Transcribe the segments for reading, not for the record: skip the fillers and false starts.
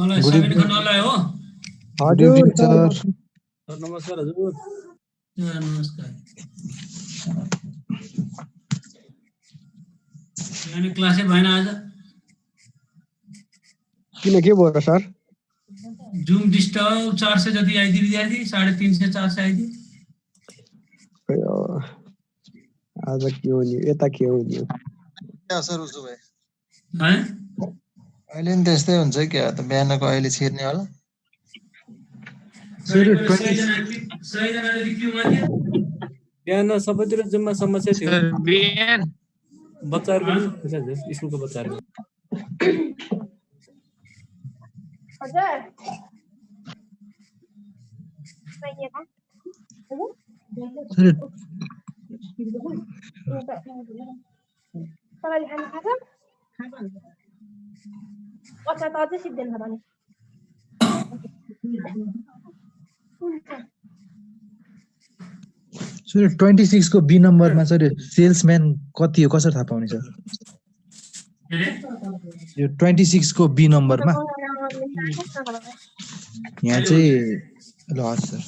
मलाई Good Sabin evening. खनाललाई हो Good evening, sir. नमस्कार हजुर। नमस्कार। यानी क्लासै भएन आज? किन के भयो र सर? जुम डिस्टर्ब 400 जति आइदियो विद्यार्थी, 350 400 आइदियो। आज के हो नि, यता के हो नि? क्या सर उसो भए? है? अहिले नि त्यस्तै हुन्छ क्या त, बिहानको अहिले छिर्ने होला। बिहान सबैतिर जुममा समस्या थियो। बिहान बच्चाहरुको पनि समस्या थियो, स्कुलको बच्चाहरुको। हजुर तपाईँले खानु खान्छ? अचार त अझै सिक्दैन भने सर 26 को बी नम्बरमा सर सेल्सम्यान कति हो, कसरी थाहा पाउने सर? यो 26 को बी नम्बरमा यहाँ चाहिँ ल सर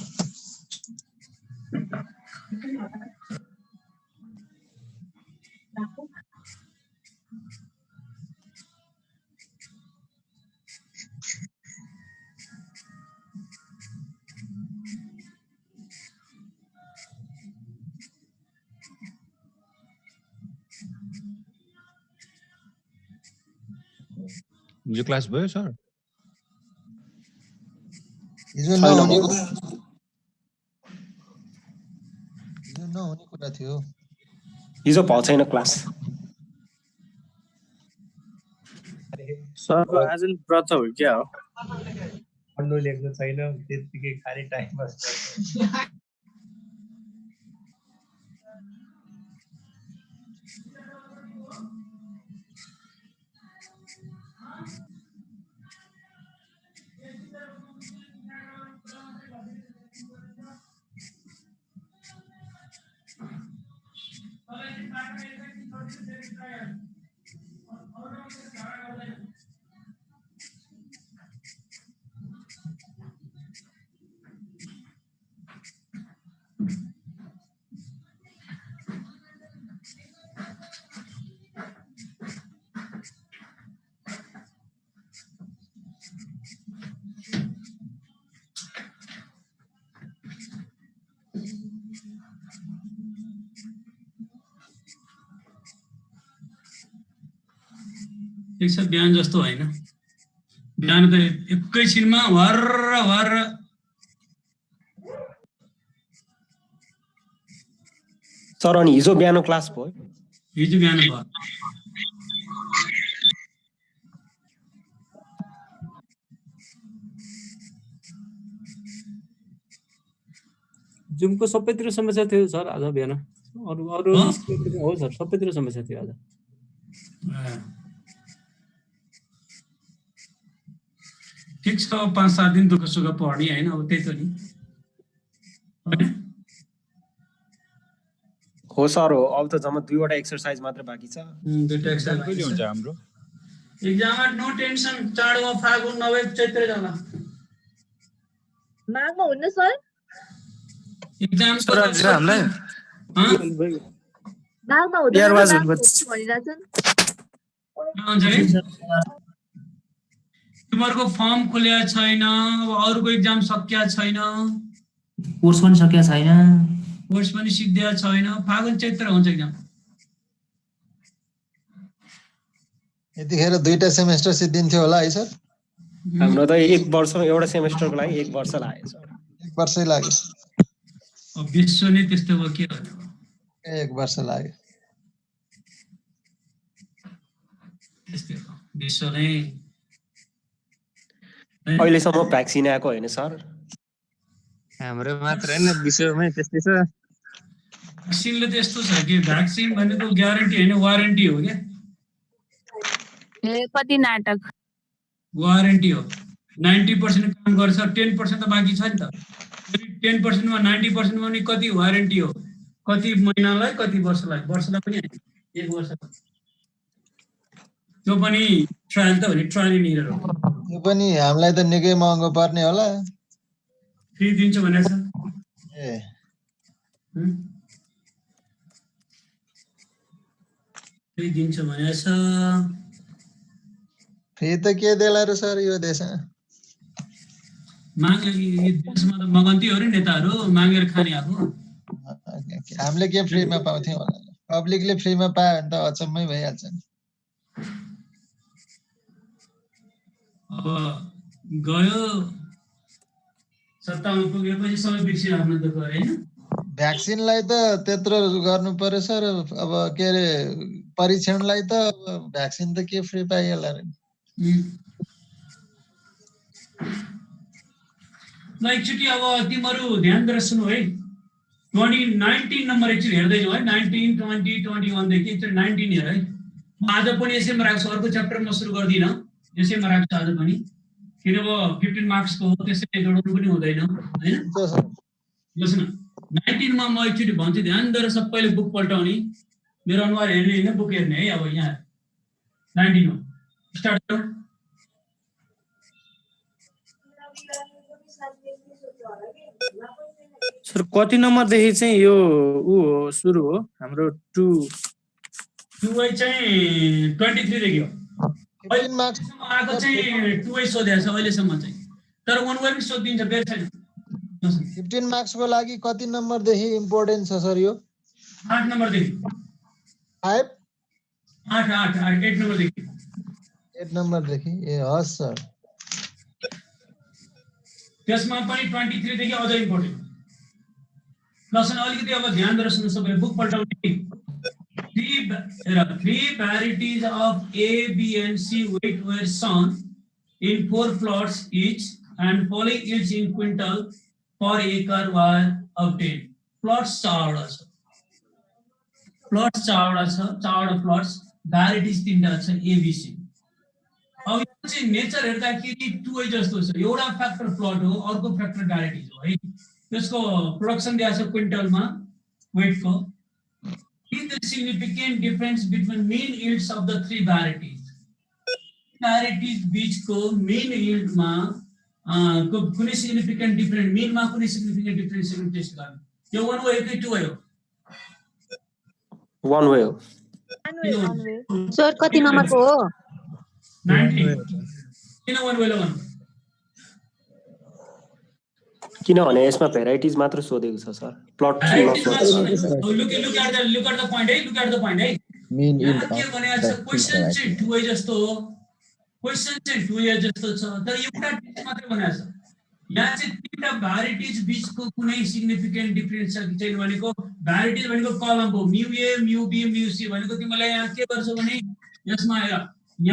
हिजो क्लास भयो सर? हिजो नहुने कुरा थियो। हिजो भएको छैन क्लास। सरको आज नि व्रत हो क्या हो? पढ्नु लेख्नु छैन, त्यतिकै खाली टाइम पास गर्छ। एक छ बिहान जस्तो होइन, बिहान त एकैछिनमा भर सर अनि हिजो बिहान क्लास भयो? हिजो बिहान भयो। जुमको सबैतिर समस्या थियो सर आज बिहान। अरु हो सर, सबैतिर समस्या थियो आज। ठिक छ, 5-7 दिन दुःख सुख पढ्ने होइन, अब त्यही त नि हो सर। हो अब त जम्मा 2वटा एक्सरसाइज मात्र बाँकी छ। 2टा एक्सरसाइज कहिले हुन्छ हाम्रो एक्जाममा? नो टेन्सन, चाडमा फागुन नभए चैत्र जाला। माघमा हुन्न सर? एक्जाम सर हामीलाई माघमा हुँदैन भनिरहेछन्। तिमीहरूको फर्म खुल्या छैन, अरूको एक्जाम सकिया छैन, कोर्स पनि सकिया छैन, कोर्स पनि सिद्धिया छैन, फागुन चैत्र हुन्छ एक्जाम। यतिखेर 2टा सेमेस्टर सिद्धिन्थ्यो होला है सर? हाम्रो त 1 वर्ष, एउटा सेमेस्टरको लागि 1 वर्ष लाग्यो सर। 1 वर्षै लाग्यो। अब विश्व नै त्यस्तो भयो, के गर्नु? 1 वर्ष लाग्यो। त्यस्तै हो विश्व नै। अहिलेसम्म भ्याक्सिन आएको होइन सर? हाम्रो मात्र हैन, विश्वमै त्यस्तै छ। भ्याक्सिनले त्यस्तो छ कि भ्याक्सिन भनेको ग्यारेन्टी होइन, वारेन्टी हो क्या। कति नाटक वारेन्टी हो 90% काम गर्छ 10% त बाँकी छ नि त 10% मा 90% मा नि कति वारेन्टी हो कति महिनालाई कति वर्षलाई पनि हैन 1 वर्ष त्यो पनि ट्रायल त हो नि ट्रायल एन्ड एरर हो यो पनि हामीलाई त निकै महँगो पर्ने होला फ्री दिन्छ भनेछ ए फ्री दिन्छ भनेछ फ्री त के देला र सर यो देशमा मागे देशमा त मगन्ती हो रे नेताहरू मागेर खाने आफू हामीले के फ्रीमा पाउँथ्यौं होला पब्लिकले फ्रीमा पायो भने त अचम्मै भइहाल्छ नि अब गयो सत्तामा पुगेपछि सबै बिर्सियो आफ्नो दुःख हैन भ्याक्सिनलाई त त्यत्रो गर्नु पर्यो सर अब के रे परीक्षणलाई त भ्याक्सिन त के फ्री पाइएला रे ल एकचोटि अब तिमीहरू ध्यान दिएर सुन्नु है 2019 नम्बर एकचोटि हेर्दै जाऊ है 19 20 21 देखि एकचोटि 19 हेर है म आज पनि यसैमा राख्छु अर्को च्याप्टर म सुरु गर्दिन यसैमा राख्छु आज पनि किन अब 15 मार्क्स को हो त्यसैले जोड्नु पनि हुँदैन हैन लस्न 19 मा म एकचोटि भन्छु ध्यान दिएर सबैले बुक पल्टाउने मेरो अनुहार हेर्ने हैन बुक हेर्ने है अब यहाँ 19 मा स्टार्ट गरौँ सर कति नम्बर देखि चाहिँ यो उ सुरु हो हाम्रो 2 2 चाहिँ 23 देखि हो 15 मार्क्स आएको चाहिँ 2 सोधेको छ अहिलेसम्म चाहिँ तर 1 वे पनि सोधिन्छ बेर छैन 15 मार्क्स को लागि कति नम्बर देखि इम्पोर्टेन्ट छ सर यो 8 नम्बर देखि 5 8 नम्बर देखि 8 नम्बर देखि ए हस् सर त्यसमा पनि 23 देखि अझ इम्पोर्टेन्ट लसन अलिकति अब ध्यान दिएर सुन्नु सबैले book पल्टाउने 3 varieties of A, B and C weight were sown in 4 plots each and following yields in quintal per acre were obtained. Plots Chavda छ चावडा plots varieties 3 छ A, B, C. अब यो चाहिँ नेचर हेर्दाखेरि 2 जस्तो छ एउटा फ्याक्टर प्लट हो अर्को फ्याक्टर भ्याराइटिज हो है त्यसको प्रोडक्सन दिएको छ क्विन्टलमा वेट को is the significant difference between mean yields of the 3 varieties बीच को mean yield मा कुनै significant difference mean मा कुनै significant difference टेस्ट गर्ने यो 1 way कि 2 way हो 1 way हो सर कति नम्बरको हो 19 किन 1 way लगाउनु किनभने यसमा भेराइटिज मात्र सोधेको छ sir plot look at the point है mean yield के भनेको छ क्वेशन चाहिँ 2 way जस्तो हो क्वेशन चाहिँ 2 way जस्तो छ तर एउटा टेस्ट मात्र बनाएको छ यहाँ चाहिँ तीनटा भ्याराइटिज बीचको कुनै सिग्निफिकेन्ट डिफरेन्स छ कि छैन भनेको भ्याराइटिज भनेको कलम हो म्यु ए म्यु बी म्यु सी भनेको तिमीलाई यहाँ के गर्छ भने यसमा हेर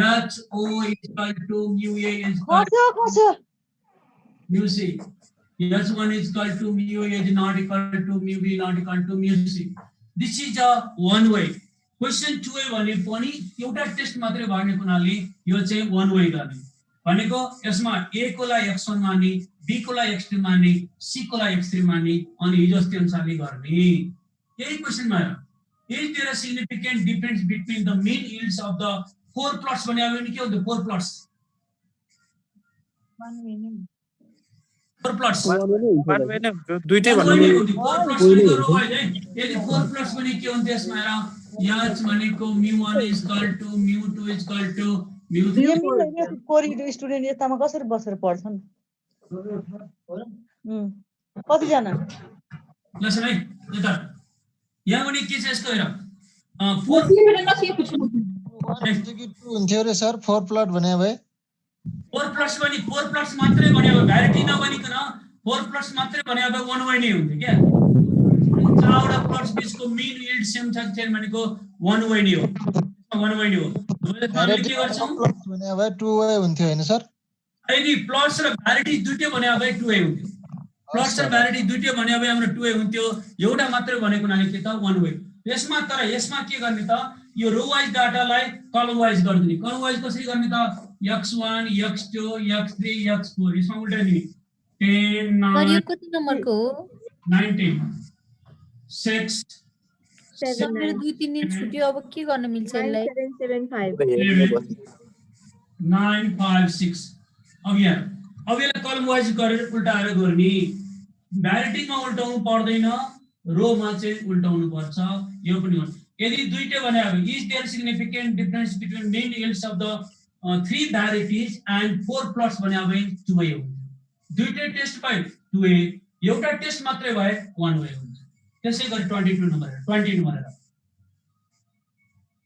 H O equal to mu A is equal to mu C. H1 is equal to mu A is not equal to mu B not equal to mu C. This is a 1 way. Question 2 way भने पनि एउटा test मात्रै गर्ने कुनाले यो चाहिँ 1 way गर्ने भनेको यसमा A को लाई x1 माने B को लाई x2 माने C को लाई x3 माने अनि हिजो जस्तै अनुसारले गर्ने यही क्वेशनमा हो Is there a significant difference between the mean yields of the 4 plots भने अब नि के हुन्छ 4 plots 4 plots दुईटै भन्नु 4 plots भनेको रो है यदि 4 plots भने के हुन्छ यसमा हेर यहाँ भनेको mu1 is equal to mu2 is equal to mu3 corridor student यतामा कसरी बसेर पढ्छन् कति जना लसन है यता यहाँ भने के छ यसको हेर 2 हुन्थ्यो रे सर 4 प्लट भने भए 4 प्लस भने 4 प्लस मात्रै भने अब भ्याराइटी नभनिकन 4 प्लस मात्रै भने अब 1 way नै हुन्छ क्या चारवटा प्लट्स बीचको मीन यील्ड सेम छ कि छैन भनेको 1 way नै हो 1 way नै हो हामीले के गर्छौं भने अब 2 way हुन्थ्यो हैन सर यदि प्लट्स र भ्याराइटी दुईटै भने अब 2 way हुन्थ्यो प्लट्स र भ्याराइटी दुईटै भने अब हाम्रो 2 way हुन्थ्यो एउटा मात्रै भनेको नाले के त 1 way यसमा तर यसमा के गर्ने त यो रो वाइज डाटालाई कलम वाइज गरिदिने। कलम वाइज कसरी गर्ने त x1 x2 x3 x4 यसमा उल्टाइदिने 10 सर 9 यो कति नम्बरको हो 19 6 सर मेरो 2-3 दिन छुट्यो अब के गर्न मिल्छ यसलाई 9775 9 5 6 अब यसलाई कलम वाइज गरेर उल्टाएर गर्ने। भ्याराइटीमा उल्टाउनु पर्दैन, रोमा चाहिँ उल्टाउनु पर्छ। यो पनि हो। यदि दुईटै भने अब is there significant difference between mean yields of the 3 varieties and 4 plots भने अब 2 वे हुन्छ। दुईटै टेस्ट भए 2 वे, एउटा टेस्ट मात्रै भए 1 वे हुन्छ। त्यसै गरी 20 number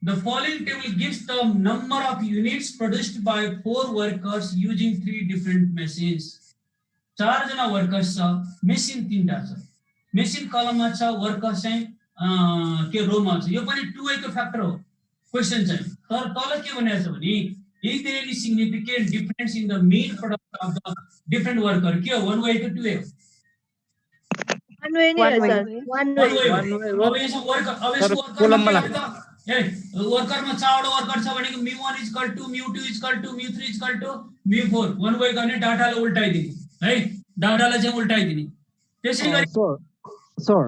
The following table gives the number of units produced by 4 workers using 3 different machines. 4 जना वर्कर्स छ, मेसिन 3टा छ। मेसिन कलममा छ, वर्कर चाहिँ के रोमा छ। यो पनि 2 वे को फ्याक्टर हो क्वेशन चाहिँ। तर तल के भनेको छ भने is there any significant difference in the mean product of the different worker? के हो 1 वे को 2 वे? 1 वे नै हो सर 1 वे अब यसमा वर्कर अब यसको वर्कर वर्करमा 4 वर्कर छ भनेको μ1 = μ2 = μ3 = μ4 1 वे गर्ने डाटालाई उल्टाइदिने है, डाटालाई चाहिँ उल्टाइदिने। त्यसै गरी सर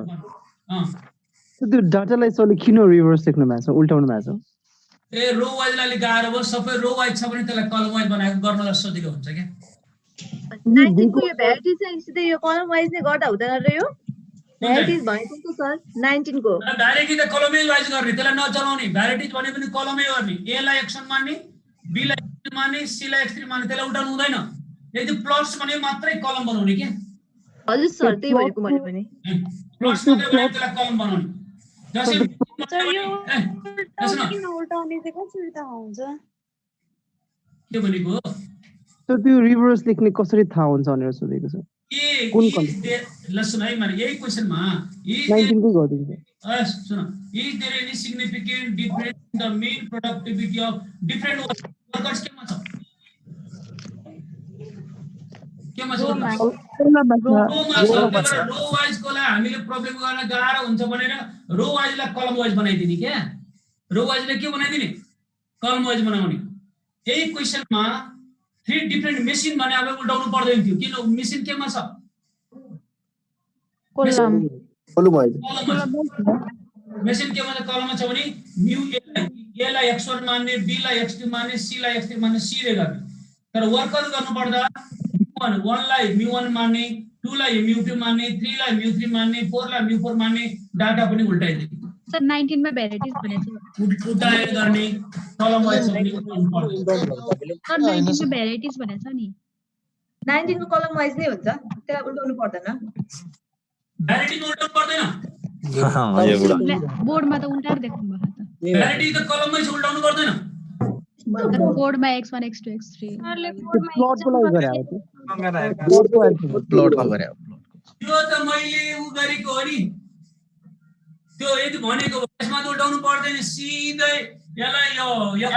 त्यो डाटालाई सरले किन रिभर्स लेख्नु भएको छ, उल्टाउनु भएको छ? ए रो वाइजलाई गाह्रो भयो, सबै रो वाइज छ भने त्यसलाई कलम वाइज बनाएको गर्न सजिलो हुन्छ क्या। 19 को यो भ्याराइटी चाहिँ सिधै यो कलम वाइज नै गर्दा हुँदैन र यो भ्याराइटिज भएको छ सर 19 को भ्याराइटी त कलमै वाइज गर्ने, त्यसलाई नचलाउने। भ्याराइटिज भने पनि कलमै गर्ने। ए लाई x1 मान्ने, बी लाई x2 मान्ने, सी लाई x3 मान्ने, त्यसलाई उल्टाउनु हुँदैन। यदि प्लट्स भने मात्रै कलम बनाउने के। हजुर सर त्यही भनेको मैले पनि प्लट्स मात्रै भने त्यसलाई कलम बनाउने। जसै सर यो किन उल्टाउने चाहिँ कसरी थाहा हुन्छ? के भनेको सर त्यो रिभर्स लेख्ने कसरी थाहा हुन्छ भनेर सोधेको छ। लसन है माने यही क्वेशनमा 19 को गरिदिनु। सुन is there any significant difference in the mean productivity of different workers? केमा छ रो वाइज को लाई हामीले प्रब्लम गर्न गाह्रो हुन्छ भनेर रो वाइजलाई कलम वाइज बनाइदिने क्या। रो वाइजलाई के बनाइदिने कलम वाइज बनाउने। यही क्वेशनमा 3 डिफरेंट मेसिन भने अब उल्टाउनु पर्दैन थियो। किन मेसिन केमा छ कलम मेसिन केमा छ कलममा छ भने ए लाई x1 मान्ने, बी लाई x2 मान्ने, सी लाई x3 मान्ने, सी रे गर्ने। तर वर्कर गर्नु पर्दा 1 लाई μ1 मान्ने, 2 लाई μ2 मान्ने, 3 लाई μ3 मान्ने, 4 लाई μ4 मान्ने, डाटा पनि उल्टाइदिने। सर 19 मा भ्याराइटिज भनेछ उल्टाएर गर्ने कलम वाइज पनि उल्टाउनु पर्दैन। सर 19 मा भ्याराइटिज भनेछ नि 19 को कलम वाइज नै हुन्छ, त्यसलाई उल्टाउनु पर्दैन। भ्याराइटी उल्टाउनु पर्दैन। बोर्डमा त उल्टाएर देखाउनु भएको छ। भ्याराइटी त कलममै उल्टाउनु पर्दैन। बोर्डमा x1 x2 x3 सरले प्लट को लागि गरे हो प्लट को गरे हो। त्यो त मैले उ गरेको हो नि। त्यो यदि भनेको यसमा त उल्टाउनु पर्दैन, सिधै यसलाई यो x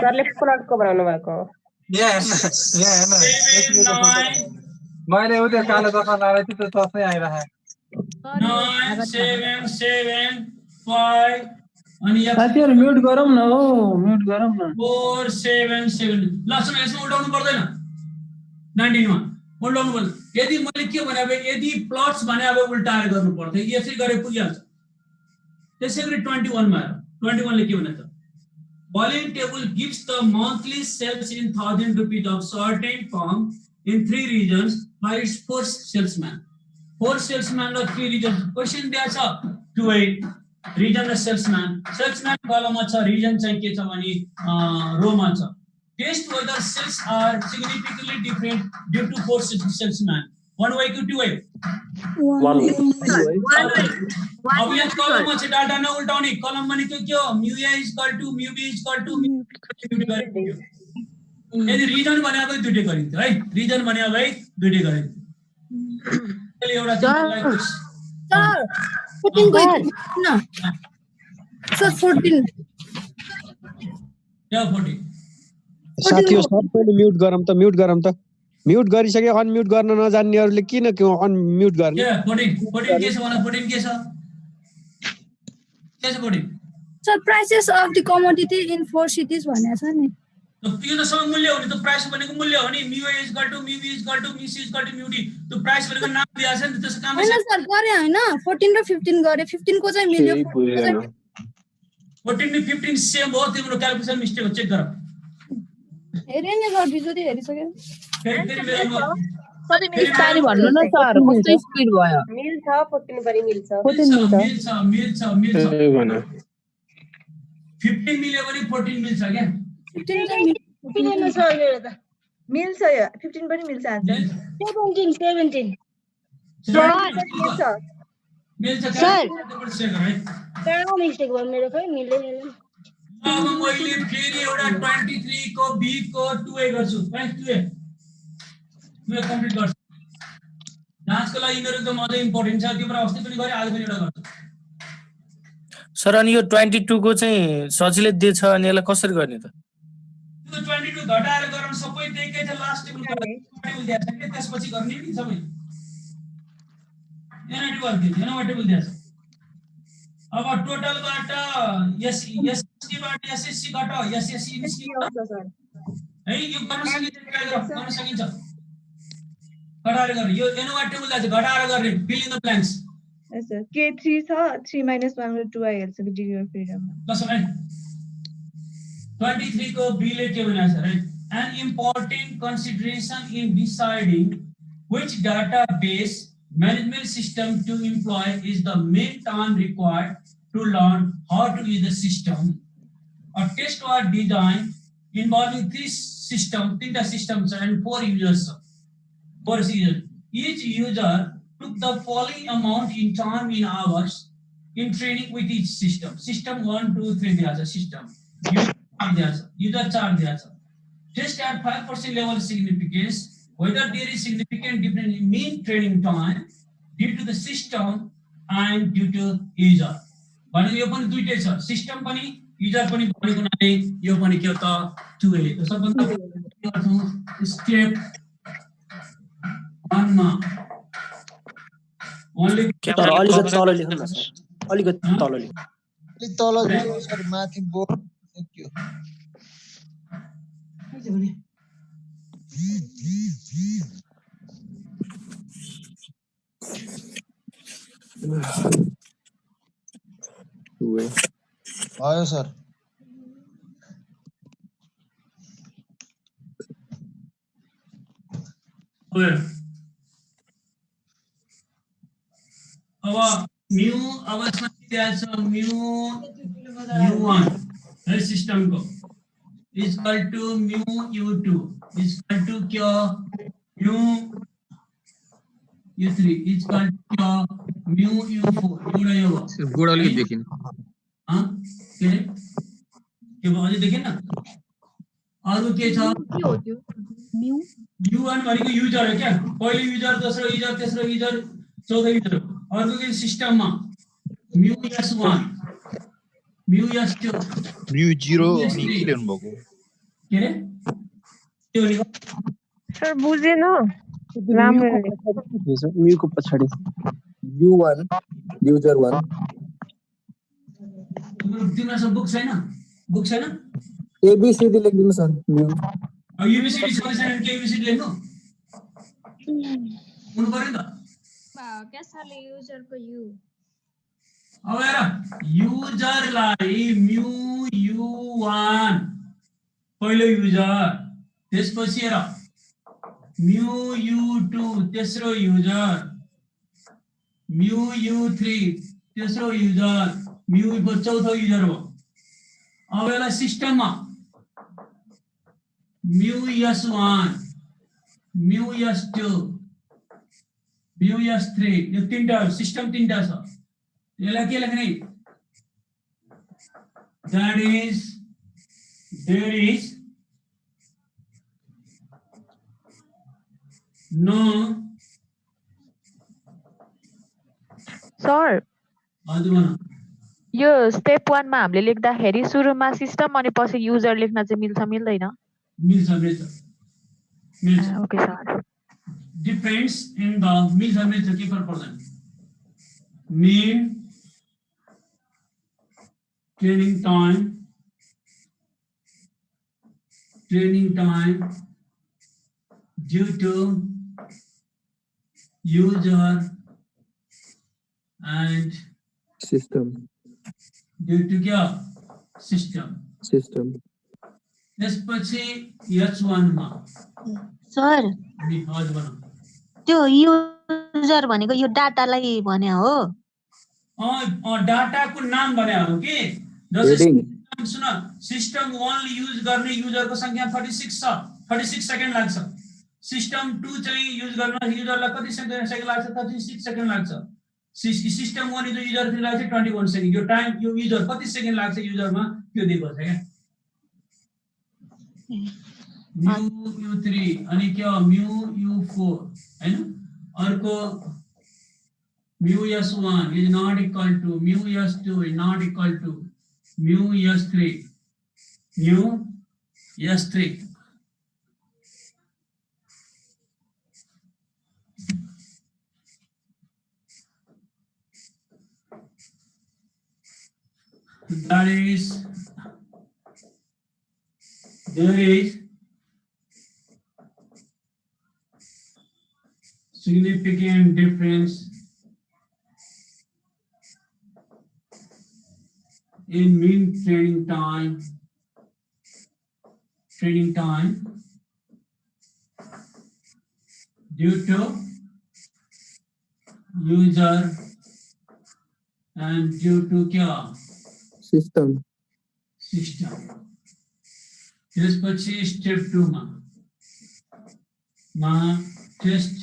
सरले प्लट को बनाउनु भएको हो। मैले उते कालो दफा लाएर त्यो तसै आइरहे 9 7 7 5 अनि साथीहरु म्युट गरौँ न हो, म्युट गरौँ न। 4 7 7 ल सुन यसमा उल्टाउनु पर्दैन। 19 मा उल्टाउनु पर्दैन। यदि मैले के भने अब यदि प्लट्स भने अब उल्टाएर गर्नु पर्थ्यो, यसरी गरे पुगिहाल्छ। त्यसैगरी 21 मा 21 ले के भन्छ following table gives the monthly sales in 1000 rupees of certain firm in 3 regions by its 4 salesman. 4 salesman र 3 regions क्वेशन दिया छ 28 region र salesman कलममा छ, region चाहिँ के छ भने रोमा छ। Test whether sales are significantly different due to 4 salesman. 1 way to 2 way 1 way अब यहाँ कलममा चाहिँ डाटा न उल्टाउने। कलम भनेको के हो μ a = μ b = μ। यदि रिजन भने अब दुईटै गरिन्छ है, रिजन भने अब दुईटै गरिन्छ। त्यसले एउटा सर 14 गयो न सर 14 या 14 साथीहरु सबैले म्युट गरौँ त म्युट गरिसके अनम्युट गर्न नजान्नेहरुले किन अनम्युट गर्ने? 14 के छ भने 14 के छ 14 sir prices of the commodity in 4 cities भनेको छ नि। यो त सबै मूल्य हो नि, त प्राइस भनेको मूल्य हो नि। म्यु ए इज इक्वल टु म्यु बी इज इक्वल टु म्यु सी इज इक्वल टु म्यु डी। त्यो प्राइस भनेको नाम दिएको छ नि, त्यसको काम हैन सर गरे हैन 14 र 15 गरे, 15 को चाहिँ मिल्यो, 14 र 15 सेम हो। तिम्रो क्याल्कुलेसन मिस्टेक हो, चेक गर। हेरे नि सर बिजुली हेरिसक्यो। फेरि मेरो सबै मिल्छ भन्नु न सर, कस्तो स्पिड भयो? मिल्छ 14 पनि मिल्छ। 14 मिल्छ मिल्छ मिल्छ। 15 मिल्यो भने 14 मिल्छ क्या। 15 चाहिँ मिलेन सर यो त। मिल्छ यो 15 पनि मिल्छ आन्सर। 17 सर मिल्छ सर। क्या मिस्टेक भयो मेरो, खै मिलेन। अब मैले फेरि एउटा 23 को बी को 2a गर्छु। 2a कम्प्लिट गर्छु। जाँचको लागि मेरो एकदम अझै इम्पोर्टेन्ट छ। त्यो अस्ति पनि गरे, आज पनि एउटा गर्छु। सर अनि यो 22 को चाहिँ सजिलै दिएछ अनि यसलाई कसरी गर्ने त? त्यो 22 घटाएर गराउन सबै दिएकै छ। लास्ट टेबल दिएको छ के, त्यसपछि गर्ने नि सबै एनआइटी टेबल दिएको छ। अब टोटलबाट एसएससीबाट एसएससी घटाउ, एसएससी निस्किन्छ है। यो गर्न सकिन्छ, ट्राई गर्न सकिन्छ। घटाएर गर्ने यो एनआइटी टेबल दिएको छ, घटाएर गर्ने fill in the blanks. Yes sir K3 छ 3 - 1 बाट 2 आइहाल्छ डिग्री अफ फ्रिडम। कसो है 23 को बी ले के भनेको छ right. An important consideration in deciding which database management system to employ is the mean time required to learn how to use the system. A test was designed involving three systems and 4 users. Each user took the following amount in time in hours in training with each system. System 1, 2, 3 दिया छ system. User charge दिया छ. Test at 5% level significance whether there is significant difference in mean training time due to the system and due to user. भनेको यो पनि दुईटै छ, system पनि user पनि भनेको नाले यो पनि के हो त 2a। त सबभन्दा के गर्छौं स्टेप 1 मा ओन्ली तर अलिकति तल लेख्नु न सर, अलिकति तल लेख्नु। अलि तल दिनु सर, माथि बोर्ड सक्यो। भयो सर। अब म्यू अवस्था दिया छ म्यू u1 है सिस्टम को is equal to mu u2 is equal to क्या mu u3 is equal to क्या म्यू u4 एउटा यो बोर्ड अलि देखिन। हां के भयो अझै देखेन। अरु के छ के हो त्यो म्यू u1 भनेको युजर हो क्या, पहिलो युजर दोस्रो युजर तेस्रो युजर चौथो युजर। अर्को के सिस्टममा mu s1 mu s2 mu 0 अनि के ल्याउनु भएको के रे त्यो भनेको सर बुझेन राम्रो म्यू को पछाडी u1 युजर 1 तिम्रो सब बुक छैन एबीसीडी लेख्दिनु सर म्यू यूबीसीडी सल्युसन के यूबीसीडी लेख्नु हुनु पर्यो नि त। क्या सरले युजर को यु अब हेर युजरलाई म्यू u1 पहिलो युजर, त्यसपछि हेर म्यू u2 तेस्रो युजर, म्यू u3 तेस्रो युजर, म्यू u4 चौथो युजर हो। अब यसलाई सिस्टममा mu s1 mu s2 mu s3 यो तीनटा सिस्टम तीनटा छ। यसलाई के लेख्ने that is there is no sir हजुर भन। यो स्टेप 1 मा हामीले लेख्दाखेरि सुरुमा सिस्टम अनि पछि युजर लेख्न चाहिँ मिल्छ मिल्दैन? मिल्छ okay sir. Depends in the मिल्छ के फरक पर्दैन। mean training time due to user and system due to क्या system त्यसपछि H1 मा सर अनि हजुर भन त्यो युजर भनेको यो डाटालाई भने हो डाटाको नाम भने हो कि जस्तै सुन सिस्टम 1 ले युज गर्ने युजरको संख्या 36 छ 36 सेकेन्ड लाग्छ सिस्टम 2 चाहिँ युज गर्न युजरलाई कति सेकेन्ड लाग्छ 36 सेकेन्ड लाग्छ सिस्टम 1 जो युजर 3 लाई चाहिँ 21 सेकेन्ड यो टाइम यो युजर कति सेकेन्ड लाग्छ युजरमा त्यो दिएको छ क्या mu u3 अनि के हो mu u4 हैन अर्को mu s1 is not equal to mu s2 is not equal to mu s3 that is there is significant difference in mean training time due to user and due to क्या system त्यसपछि step 2 मा test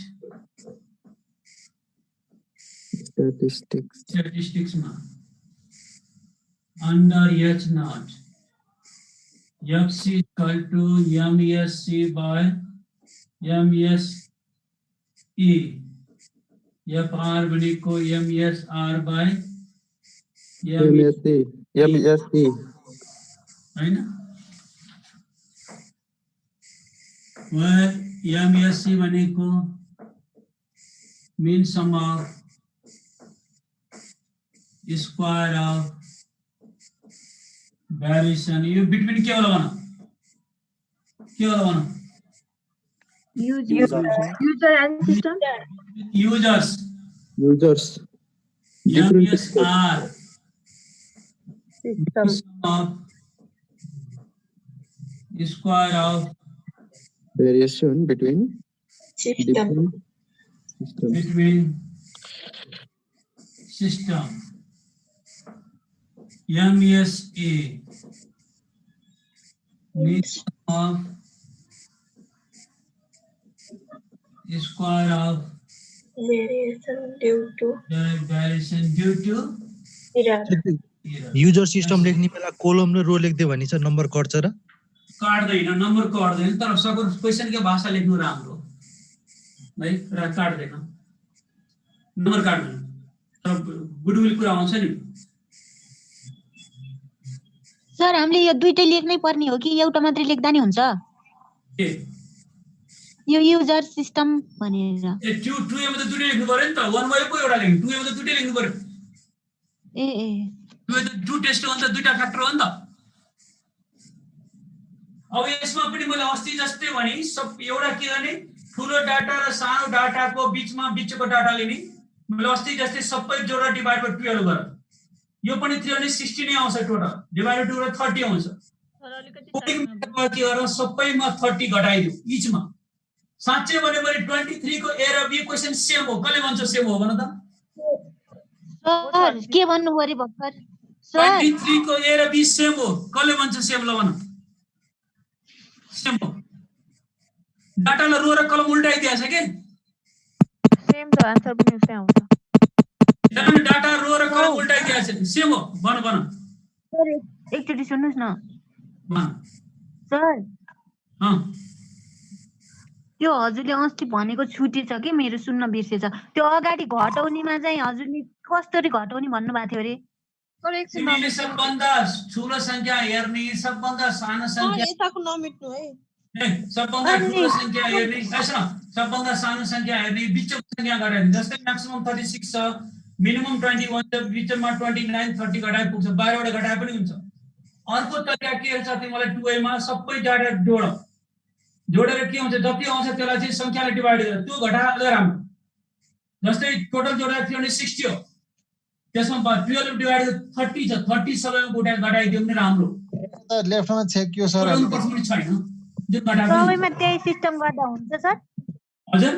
statistics मा under H0 FC is equal to MSC by MSE FR भनेको MSR by MSC हैन where MSC भनेको mean sum of square of variation यो between के होला भन user and system users MSR system sum of square of variation between system system MSA means of square of variation due to error user system लेख्ने बेला कोलम र रो लेख्दै भने चाहिँ नम्बर कट्छ र काट्दैन नम्बर काट्दैन तर सबै क्वेशनको भाषा लेख्नु राम्रो है र काट्दैन नम्बर काट्दैन तर गुडविल कुरा आउँछ नि सर हामीले यो दुईटै लेख्नै पर्ने हो कि एउटा मात्रै लेख्दा नि हुन्छ के यो युजर सिस्टम भनेर ए 2 मा त दुईटै लेख्नु पर्यो नि त 1 मा पो एउटा लेख्नु 2 मा त दुईटै लेख्नु पर्यो ए 2 त 2 टेस्ट हो नि त दुईटा फ्याक्टर हो नि त अब यसमा पनि मैले अस्ति जस्तै भने सब एउटा के गर्ने ठुलो डाटा र सानो डाटाको बीचको डाटा लिने मैले अस्ति जस्तै सबै जोडेर डिभाइड बाइ 12 गर यो पनि 360 नै आउँछ टोटल डिभाइड बाइ 2 र 30 आउँछ कोडिङ के गरौँ सबैमा 30 घटाइदिउ इचमा साच्चै भने 23 को ए र बी क्वेशन सेम हो कसले भन्छ सेम हो भन त सर के भन्नु पर्यो भक्कर सर 23 को ए र बी सेम हो कसले भन्छ सेम ल भन सेम हो डाटालाई रो र कलम उल्टाइदिया छ के सेम त आन्सर पनि उस्तै आउँछ डाटा रो र कलम उल्टाइदिया छ सेम हो भन सर एकचोटी सुन्नुस् न सर त्यो हजुरले अस्ति भनेको छुटी छ कि मेरो सुन्न बिर्सेछ त्यो अगाडि घटाउनेमा चाहिँ हजुरले कसरी घटाउने भन्नु भएको थियो रे तिमीले सबभन्दा ठुलो संख्या हेर्ने सबभन्दा सानो संख्या यताको नमेट्नु है सबभन्दा ठुलो संख्या हेर्ने सबभन्दा सानो संख्या हेर्ने बीचको संख्या घटाउने जस्तै म्याक्सिमम 36 छ मिनिमम 21 छ, बिचमा 29 30 घटाए पुग्छ, 12 वटा घटाए पनि हुन्छ। अर्को तरिका के छ तिमीलाई 2a मा सबै डाटा जोडेर के हुन्छ, जति आउँछ त्यसलाई चाहिँ संख्याले डिभाइड गरेर त्यो घटाए अझ राम्रो। जस्तै टोटल जोडेर 360 हो, त्यसमा 12 डिभाइड 30 छ, 30 सबैमा घटाइदियो भने राम्रो। लेफ्टमा छेक्यो सर पनि छैन जुन घटाए सबैमा त्यही सिस्टम गर्दा हुन्छ सर? हजुर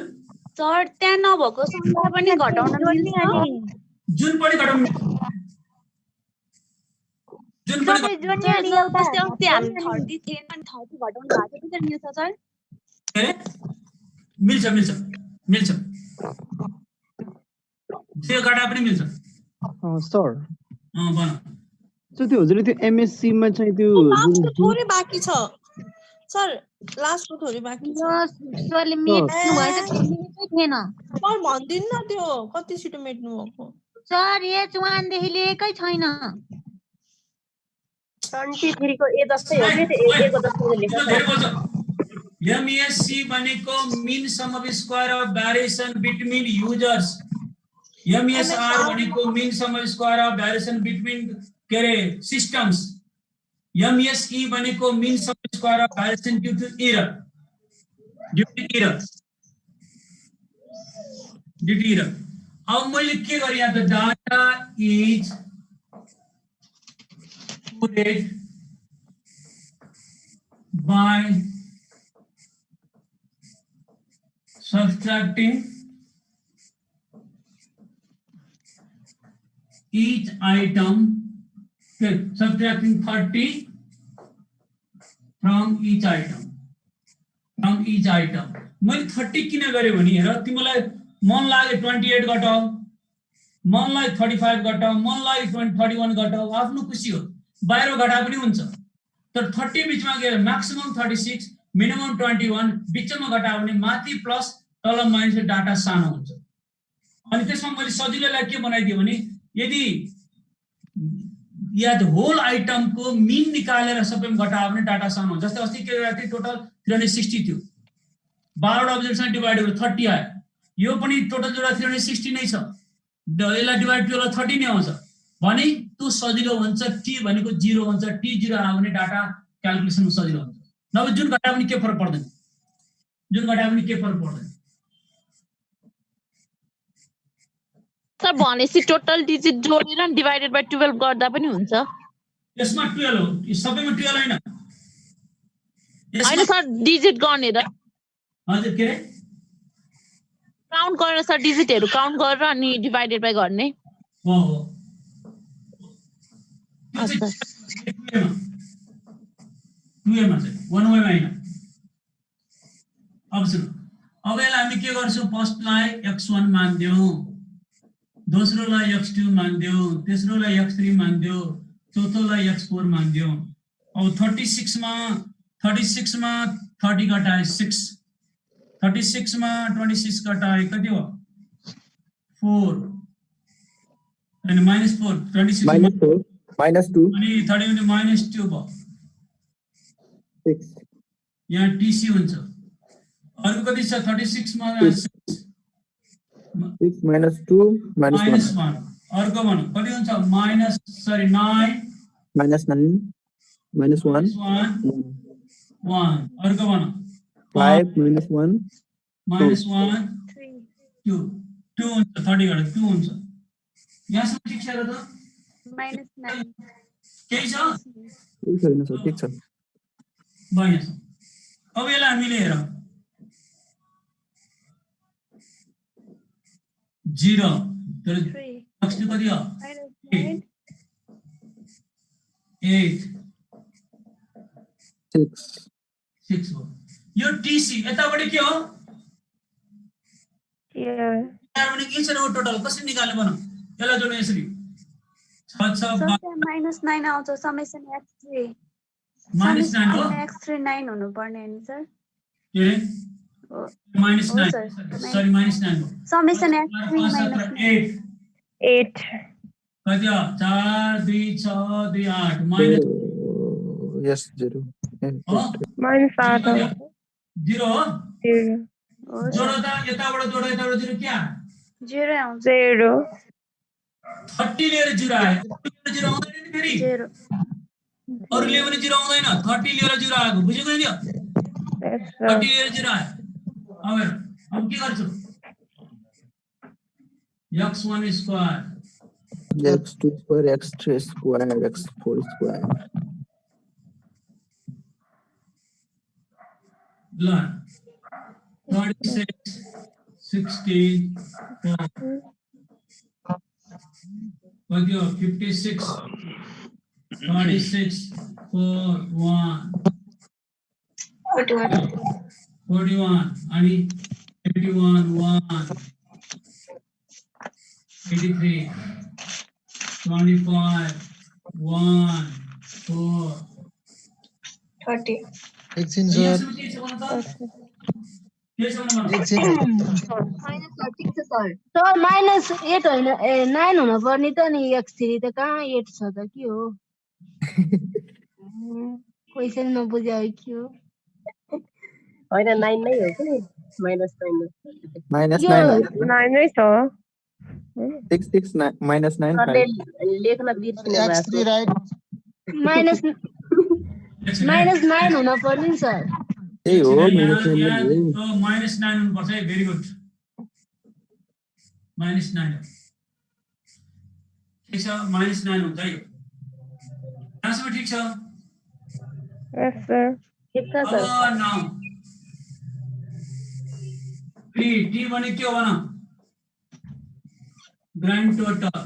सर त्यहाँ नभएको संख्या पनि घटाउन मिल्छ, जुन पनि घटाउन जुन पनि जस्तै अस्ति हामी 30 थिएन अनि 30 घटाउनु भएको थियो, मिल्छ सर? मिल्छ मिल्छ मिल्छ, त्यो घटाए पनि मिल्छ सर। भन सो त्यो हजुरले त्यो एमएससी मा चाहिँ त्यो लास्टको थोरै बाँकी छ सर, लास्टको थोरै बाँकी छ। सरले मेट्नु भएर थिएन सर भन्दिनु न त्यो कति छिटो मेट्नु भएको। सर H1 देखि लिएकै छैन। 23 को ए जस्तै हो के ए को जस्तै लेख्छ। MSC भनेको mean sum of square of variation between users, MSR भनेको mean sum of square of variation between के रे systems, MSE भनेको mean sum of square of variation due to error, अब मैले के गरेँ यहाँ त data is put by subtracting each item, subtracting 30 from each item. मैले 30 किन गरे भने हेर तिमीलाई मन लाग्यो 28 घटाऊ, मन लाग्यो 35 घटाऊ, मन लाग्यो 31 घटाऊ, आफ्नो खुसी हो, बाहिर घटा पनि हुन्छ। तर 30 बीचमा गएर म्याक्सिमम 36 मिनिमम 21 बीचमा घटायो भने माथि प्लस तल माइनस डाटा सानो हुन्छ। अनि त्यसमा मैले सजिलोलाई के बनाइदिए भने यदि या होल आइटम को मीन निकालेर सबैमा घटायो भने डाटा सानो हुन्छ। जस्तै अस्ति के गरेको थिए टोटल 360 थियो, 12 वटा अब्जेक्टसँग डिभाइड गरेर 30 आयो, यो पनि टोटल जोडा 360 नै छ, यसलाई डिभाइड गरेर 30 नै आउँछ भने त्यो सजिलो हुन्छ। t भनेको 0 हुन्छ, t 0 आयो भने डाटा क्याल्कुलेसन सजिलो हुन्छ। नभए जुन घटायो भने के फरक पर्दैन, सर भनेपछि टोटल डिजिट जोडेर डिभाइडेड बाइ 12 गर्दा पनि हुन्छ। यसमा 12 हो, सबैमा 12 हैन हैन सर, डिजिट गर्ने र हजुर के रे काउन्ट गरेर सर डिजिटहरु काउन्ट गरेर अनि डिभाइडेड बाइ गर्ने। हो अच्छा 2 मा चाहिँ 1 मा हैन। अब सुन, अब यसलाई हामी के गर्छौं, फर्स्टलाई x1 मान्दियौ, दोस्रोलाई x2 मान्दियौ, तेस्रोलाई x3 मान्दियौ, चौथोलाई x4 मान्दियौ। अब 36 मा 30 घटाए 6, 36 मा 26 घटाए कति हो 4 अनि -4, 26 -4 -2 अनि 30 भने -2 भयो, 6 यहाँ TC हुन्छ। अर्को कति छ 36 मा 6 -2 -1 अर्को भन कति हुन्छ -9 -1 1 अर्को भन 5 -1 -1 2 हुन्छ, 30 घटाए 2 हुन्छ। यहाँसम्म ठिक छ र त? -9 केही छ? छैन सर, ठिक छ। भयो। अब यसलाई हामीले हेरौँ 0 तर x2 कति हो 8 6 हो। यो TC यताबाट के हो भने के छ र टोटल कसरी निकाल्ने भन, यसलाई जोड्नु यसरी 6 -9 आउँछ समेसन x3 -9 हो, x3 9 हुनु पर्ने हैन सर? के रे -9 सरी -9 हो, समेसन x3 -8 कति हो 4 2 6 2 8 माइनस यस 0 -8 0 हो। जोडो त यताबाट जोडो, यताबाट 0 क्या 0 आउँछ। 0 30 लिएर 0 आयो 0 आउँदैन नि फेरि अरूले पनि 0 आउँदैन 30 लिएर 0 आएको बुझ्यो नि 30 लिएर 0 आयो अब के गर्छु x1 square x2 square, x3 square, x4 square. Blood 36 16 what you 56 36 4 1 41 आणि 81 1 83 25 1 4 30 एकछिन सर सर -8 होइन 9 हुन पर्ने त नि x3 त कहाँ 8 छ त के हो क्वेशन नबुझ्या हो के हो होइन 9 नै हो कि -9 -9 नै छ 6 6 -9 सरले लेख्न बिर्सिनु x3 राइट -9 हुन पर्ने नि सर त्यही हो -9 हुनु पर्छ है भेरी गुड -9 ठीक छ -9 हुन्छ है यहाँसम्म ठीक छ यस सर ठीक छ सर अब नाउ टी भने के हो भन grand total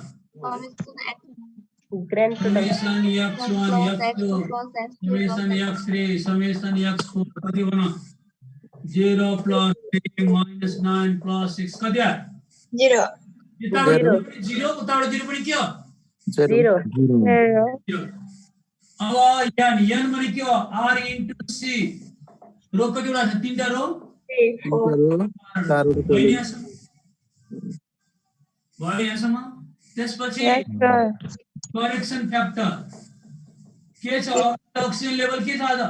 grand total summation x1 x2 summation x3 summation x4 कति भन 0 + 3 - 9 + 6 कति आयो 0 यताबाट 0 उताबाट 0 पनि के हो 0 अब n भने के हो r * c रो कतिवटा छ 3 टा रो 4 भयो यहाँसम्म त्यसपछि करेक्सन फ्याक्टर के छ ऑक्सिजन लेभल के छ आज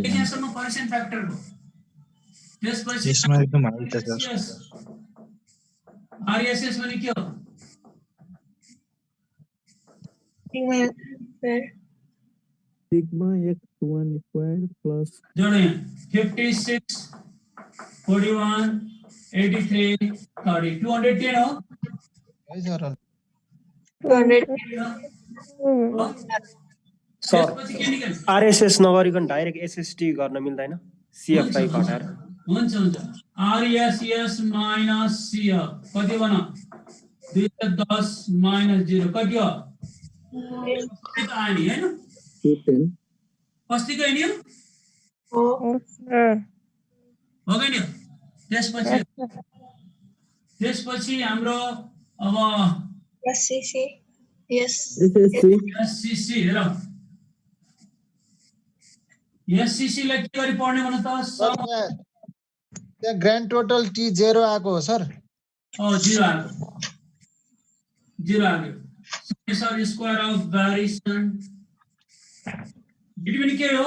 यहाँसम्म करेक्सन फ्याक्टर को त्यसपछि यसमा एकदम हाई छ सर आरएसएस भने के हो sigma x1 square plus जोड़े 56 41 83 30 210 हो सर आरएसएस नगरिकन डाइरेक्ट एसएसटी गर्न मिल्दैन सीएफआई घटाएर हुन्छ आरएसएस माइनस सीएफ कति बना 210 माइनस 0 कति हो आनी हैन 210 अस्ति गयो नि हो गयो नि त्यसपछि हाम्रो अब एससीसी हेर एससीसी लाई के गरी पढ्ने भन त त्यहाँ ग्रान्ड टोटल टी 0 आएको हो सर 0 आएको sir square of variation between के हो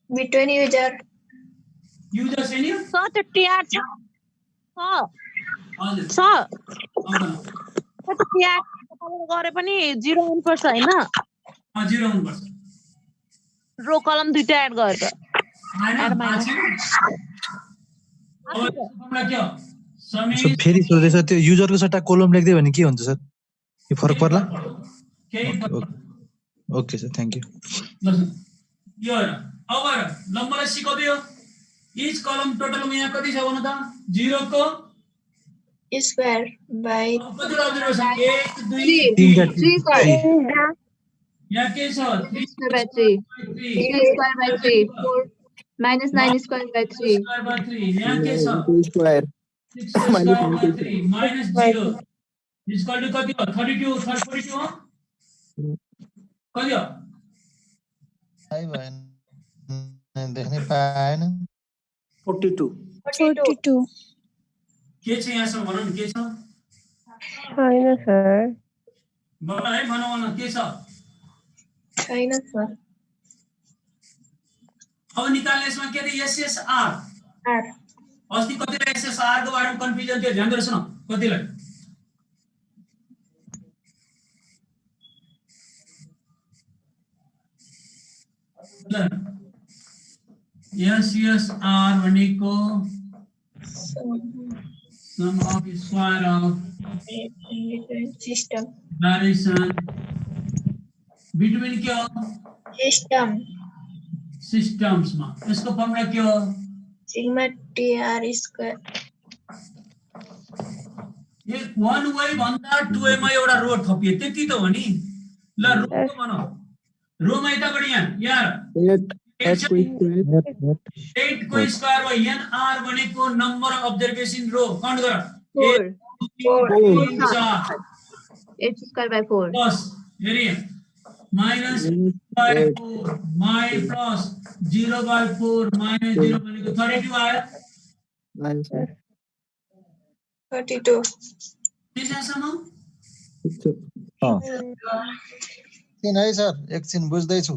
बिट्विन युजर छैन सर त्यो टिआर छ हजुर छ त्यो टिआर गरे पनि 0 आउनुपर्छ हैन 0 आउनुपर्छ रो कलम दुईटा एड गरेर फेरि सोध्दैछ त्यो युजरको सट्टा कोलम लेख्दै भने के हुन्छ सर यो फरक पर्ला okay sir thank you yo अब ल मलाई सिकाउँदियो इच कलम टोटलमा यहाँ कति छ भन त 0 को स्क्वायर बाइ कति अब्जर्भेसन 1 2 3 सर यहाँ के छ 3 square by 3 square by 3 4 -9 square by 3 यहाँ के छ 2 स्क्वायर -3 -0 इक्वल टु कति हो 32 42 हो कति हो आइ भएन देख्नै पाएन 42 के छ यहाँसम्म भनौँ न के छ छैन सर मलाई भनौँ न के छ छैन सर अब निकाल्ने यसमा के रे एसएसआर अस्ति कतिलाई SSR को बारेमा कन्फ्युजन थियो ध्यान दिएर सुन कतिलाई SSR भनेको sum of square of system variation between के हो system systems मा यसको फर्मुला के हो sigma tr square ये 1y भन्दा 2y मा एउटा रो थपिए त्यति त हो नि ल रो को बनाऊ रो मा यताबाट यहाँ 8 को स्क्वायर वा nr भनेको number of observation row count गर 8 square by 4 प्लस हेरी minus by 4 my plus 0 by 4 minus 0 भनेको 32 आयो 32 त्यसैसम्म किन है सर एकछिन बुझ्दै छु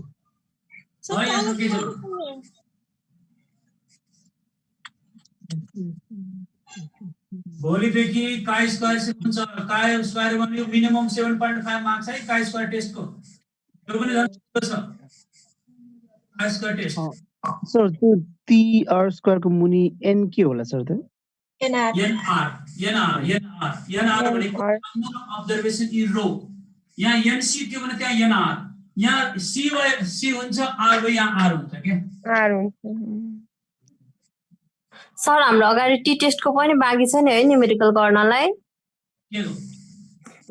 भोलिदेखि काय स्क्वायर से हुन्छ काय स्क्वायर भनेको मिनिमम 7.5 मार्क्स है काय स्क्वायर टेस्टको त्यो पनि झन् छ काय स्क्वायर टेस्ट सर त्यो TR स्क्वायर को मुनि n के होला सर त nr भनेको नम्बर अफ अब्जर्भेसन इन रो यहाँ nc त्यो भने त्यहाँ nr यहाँ c हुन्छ r by यहाँ r हुन्छ के r हुन्छ सर हाम्रो अगाडि टी टेस्ट को पनि बाँकी छ नि है न्युमेरिकल गर्नलाई के हो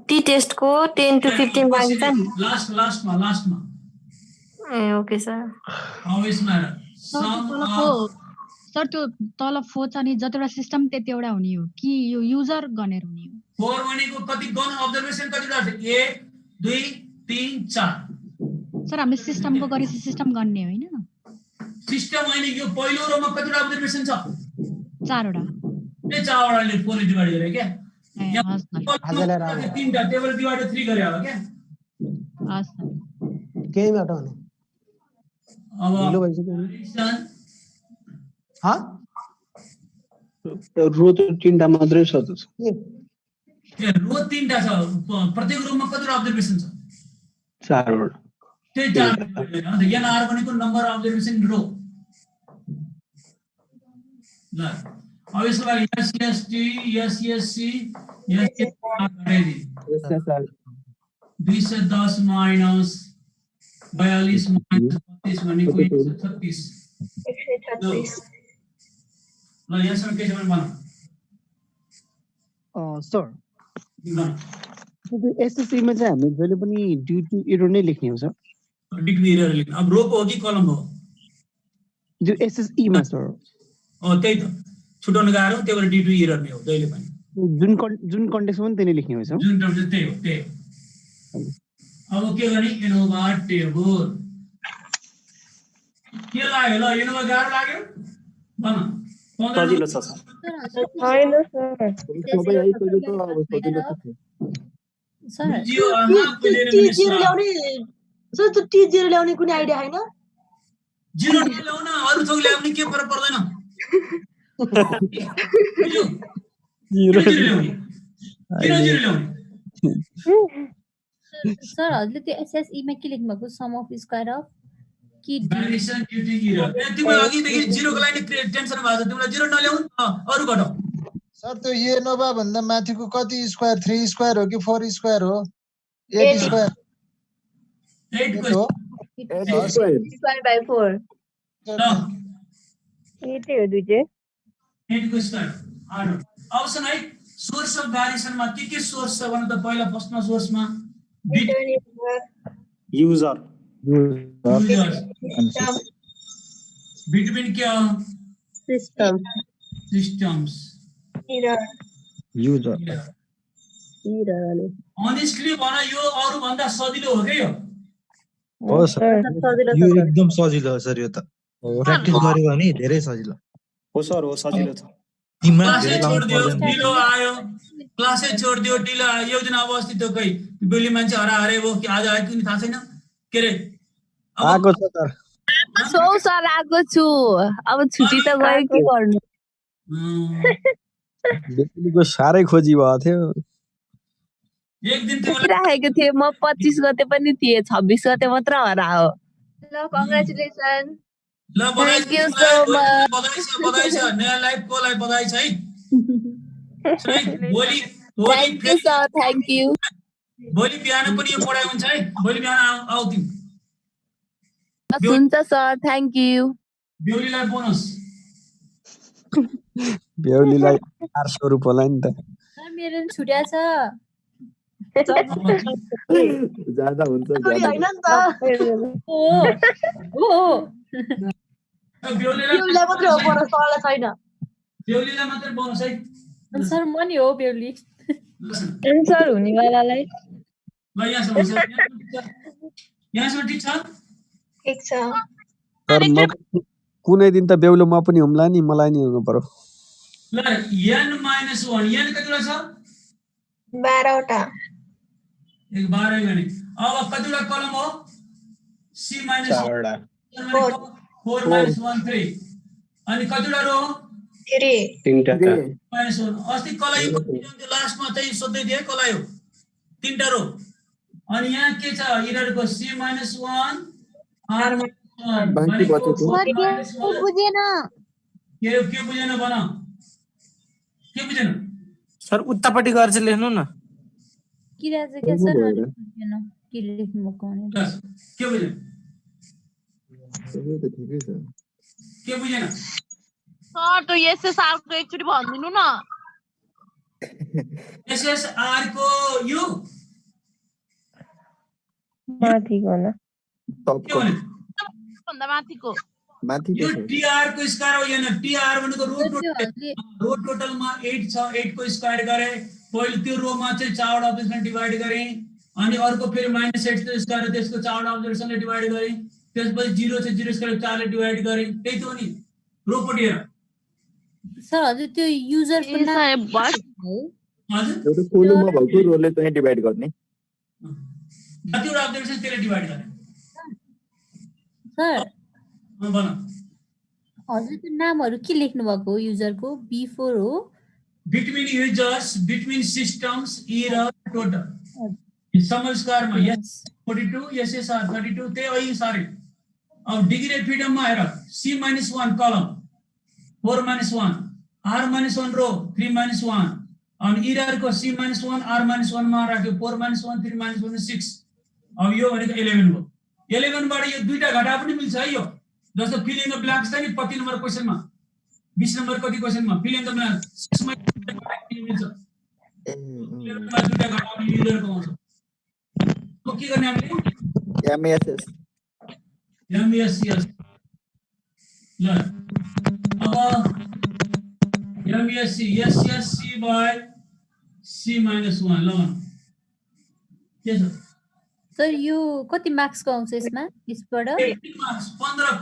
टी टेस्ट को 10 to 15 बाँकी छ नि लास्टमा ए okay sir always matter sir त्यो तल 4 छ नि जतिवटा सिस्टम त्यतिवटा हुने हो कि यो युजर गनेर हुने हो 4 भनेको कति गन अब्जर्भेसन कति गर्छ 1 2 3 4 सर हामीले सिस्टमको गरेपछि सिस्टम गर्ने होइन सिस्टम होइन यो पहिलो रोमा कतिवटा अब्जर्भेसन छ 4वटा ए 4वटाले 4 ले डिवाइड गरे के यहाँ तीनटा टेबल डिवाइड 3 गरे होला के हस् केही बाटो हुने अब ढिलो भइसक्यो रो त तीनटा मात्रै छ त रो तीनटा छ प्रत्येक रोमा कतिवटा अब्जर्भेसन छ 4वटा त्यही 4 यहाँ आर भनेको नम्बर अफ अब्जर्भेसन रो ल अब यसको लागि SST SSC SSR गरेदी 210 minus 42 minus 32 भनेको 136 ल यसमा के छ भने भन सर एसएससी मा चाहिँ हामी जहिले पनि ड्यू टु एरर नै लेख्ने हो सर ड्यू टु एरर लेख्ने अब रो को हो कि कलम हो जो एसएसई मा सर त्यही त छुटाउन गाह्रो त्यही भएर ड्यू टु एरर नै हो जहिले पनि जुन कन्टेक्स्ट पनि त्यही लेख्ने हो सर जुन टर्म त्यही हो अब के गर्ने एनोभा टेबल के लाग्यो ल एनोभा गाह्रो लाग्यो भन सजिलो छ सर हैन सर सबै आइ पहिले त अब सजिलो छ सर T0 ल्याउने सर त्यो T0 ल्याउने कुनै आइडिया हैन 0 ल्याउन अरु थोक ल्याउने के फरक पर्दैन 0 ल्याउने किन 0 ल्याउने सर हजुरले त्यो एसएसई मा के लेख्नु भएको सम अफ स्क्वायर अफ कि भेरिएसन ड्यू टु एरर तिमीलाई अघिदेखि 0 को लागि टेन्सन भएको छ तिमीलाई 0 नल्याउनु अरु घटाउ सर त्यो एनोभा भन्दा माथिको कति स्क्वायर 3 स्क्वायर हो कि 4 स्क्वायर हो 8 स्क्वायर 8 हो 8 स्क्वायर by 4 यति हो दुई चाहिँ 8 को स्क्वायर आरो अप्सन है सोर्स अफ भेरिएसन मा के सोर्स छ भने त पहिला फर्स्टमा सोर्समा युजर बिटवीन के सिस्टम्स युजर अनेस्टली भन यो अरु भन्दा सजिलो हो के यो हो सर यो एकदम सजिलो हो सर यो त प्र्याक्टिस गर्यो भने धेरै सजिलो हो सर हो सजिलो छ क्लासै छोड्दियो ढिलो आयो क्लासै छोड्दियो ढिलो आयो यो दिन अब अस्ति त्यो कही बेली मान्छे हराहरे भयो कि आज आयो कि थाहा छैन के रे आको छ सर सो सर आएको छु अब छुट्टी त गयो के गर्नु बेहुलीको साह्रै खोजी भएको थियो। एक दिन राखेको थिएँ म 25 गते पनि थिएँ 26 गते मात्र हरायो। ल कङ्ग्रेचुलेसन। ल बधाई Thank you so much. बधाई छ नयाँ लाइफकोलाई बधाई छ है। भोलि Thank you sir, thank you. भोलि बिहान पनि यो पढाइ हुन्छ है। भोलि बिहान आऊ तिमी। हुन्छ सर, थ्याङ्क यू। बेहुलीलाई बोनस। बेहुलीलाई 400 रुपैयाँ होला नि त। सर मेरो नि छुट्या छ। ज्यादा हुन्छ छोरी होइन नि त। बेहुलीलाई मात्रै हो बोनस, सरलाई छैन। बेहुलीलाई मात्रै बोनस है। सर म नि हो बेहुली। एन्सर हुनेवालालाई ल यहाँसम्म ठिक छ? ठिक छ। तर म कुनै दिन त बेहुलो म पनि हुम्ला नि, मलाई नि हुनु पर्यो। ल n - 1 n कतिवटा छ? 12 वटा। 12 गने। अब कतिवटा कलम हो? c - 1 4 - 1 3 अनि कतिवटा रो? 3 3टा -1 अस्ति कलाइको लास्टमा चाहिँ सोध्दै थिए कलाइ हो 3टा रो। अनि यहाँ के छ? इररको c - 1 r - 1 भनेको सर के बुझेन। के बुझेन भन? के बुझेन? सर उतापट्टि गरेर चाहिँ लेख्नु न। किरा चाहिँ के सर बुझेन के लेख्नु भएको भनेर। के बुझेन? सबै त ठिकै छ। के बुझेन? सर त्यो एसएसआर को एकचोटी भनिदिनु न। एसएसआर को यु माथिको न के भने? भन्दा माथिको यो टीआर को स्क्वायर हो यानी टीआर भनेको रो टोटलमा 8 छ 8 को स्क्वायर गरे पहिले त्यो रोमा चाहिँ चारवटा अब्जर्भेसन डिवाइड गरे अनि अर्को फेरि -8 को स्क्वायर त्यसको चारवटा अब्जर्भेसनले डिवाइड गरे त्यसपछि 0 चाहिँ 0 स्क्वायर 4 ले डिवाइड गरे त्यही त हो नि रो पटि हेर। सर हजुर त्यो युजर को नाम हजुर एउटा कोलममा भएको रोले चाहिँ डिवाइड गर्ने। कतिवटा अब्जर्भेसन त्यसले डिवाइड गर्ने। सर भन। हजुर त्यो नामहरु के लेख्नु भएको युजर को B4 हो between users between systems error total समल स्क्वायरमा यस 42 एसएसआर 32 त्यही अहिले सारे। अब डिग्री अफ फ्रीडम मा हेर c - 1 कलम 4 - 1 r - 1 रो 3 - 1 अनि एरर को c - 1 r - 1 मा राख्यो 4 - 1 3 - 1 6। अब यो भनेको 11 हो। 11 बाट यो दुईटा घटा पनि मिल्छ है यो जस्तो फिल इन द ब्ल्याङ्क्स छ नि 25 नम्बर क्वेशनमा 20 नम्बर कति क्वेशनमा फिल इन द ब्ल्याङ्क्स 6 मा मिल्छ। 11 मा दुईटा घटा पनि युजर को आउँछ। तो के गर्ने हामीले एमएसएस ल अब एमएससी एसएससी बाइ c - 1 ल के छ? सर यो कति मार्क्स को आउँछ यसमा यसबाट? 15 मार्क्स 15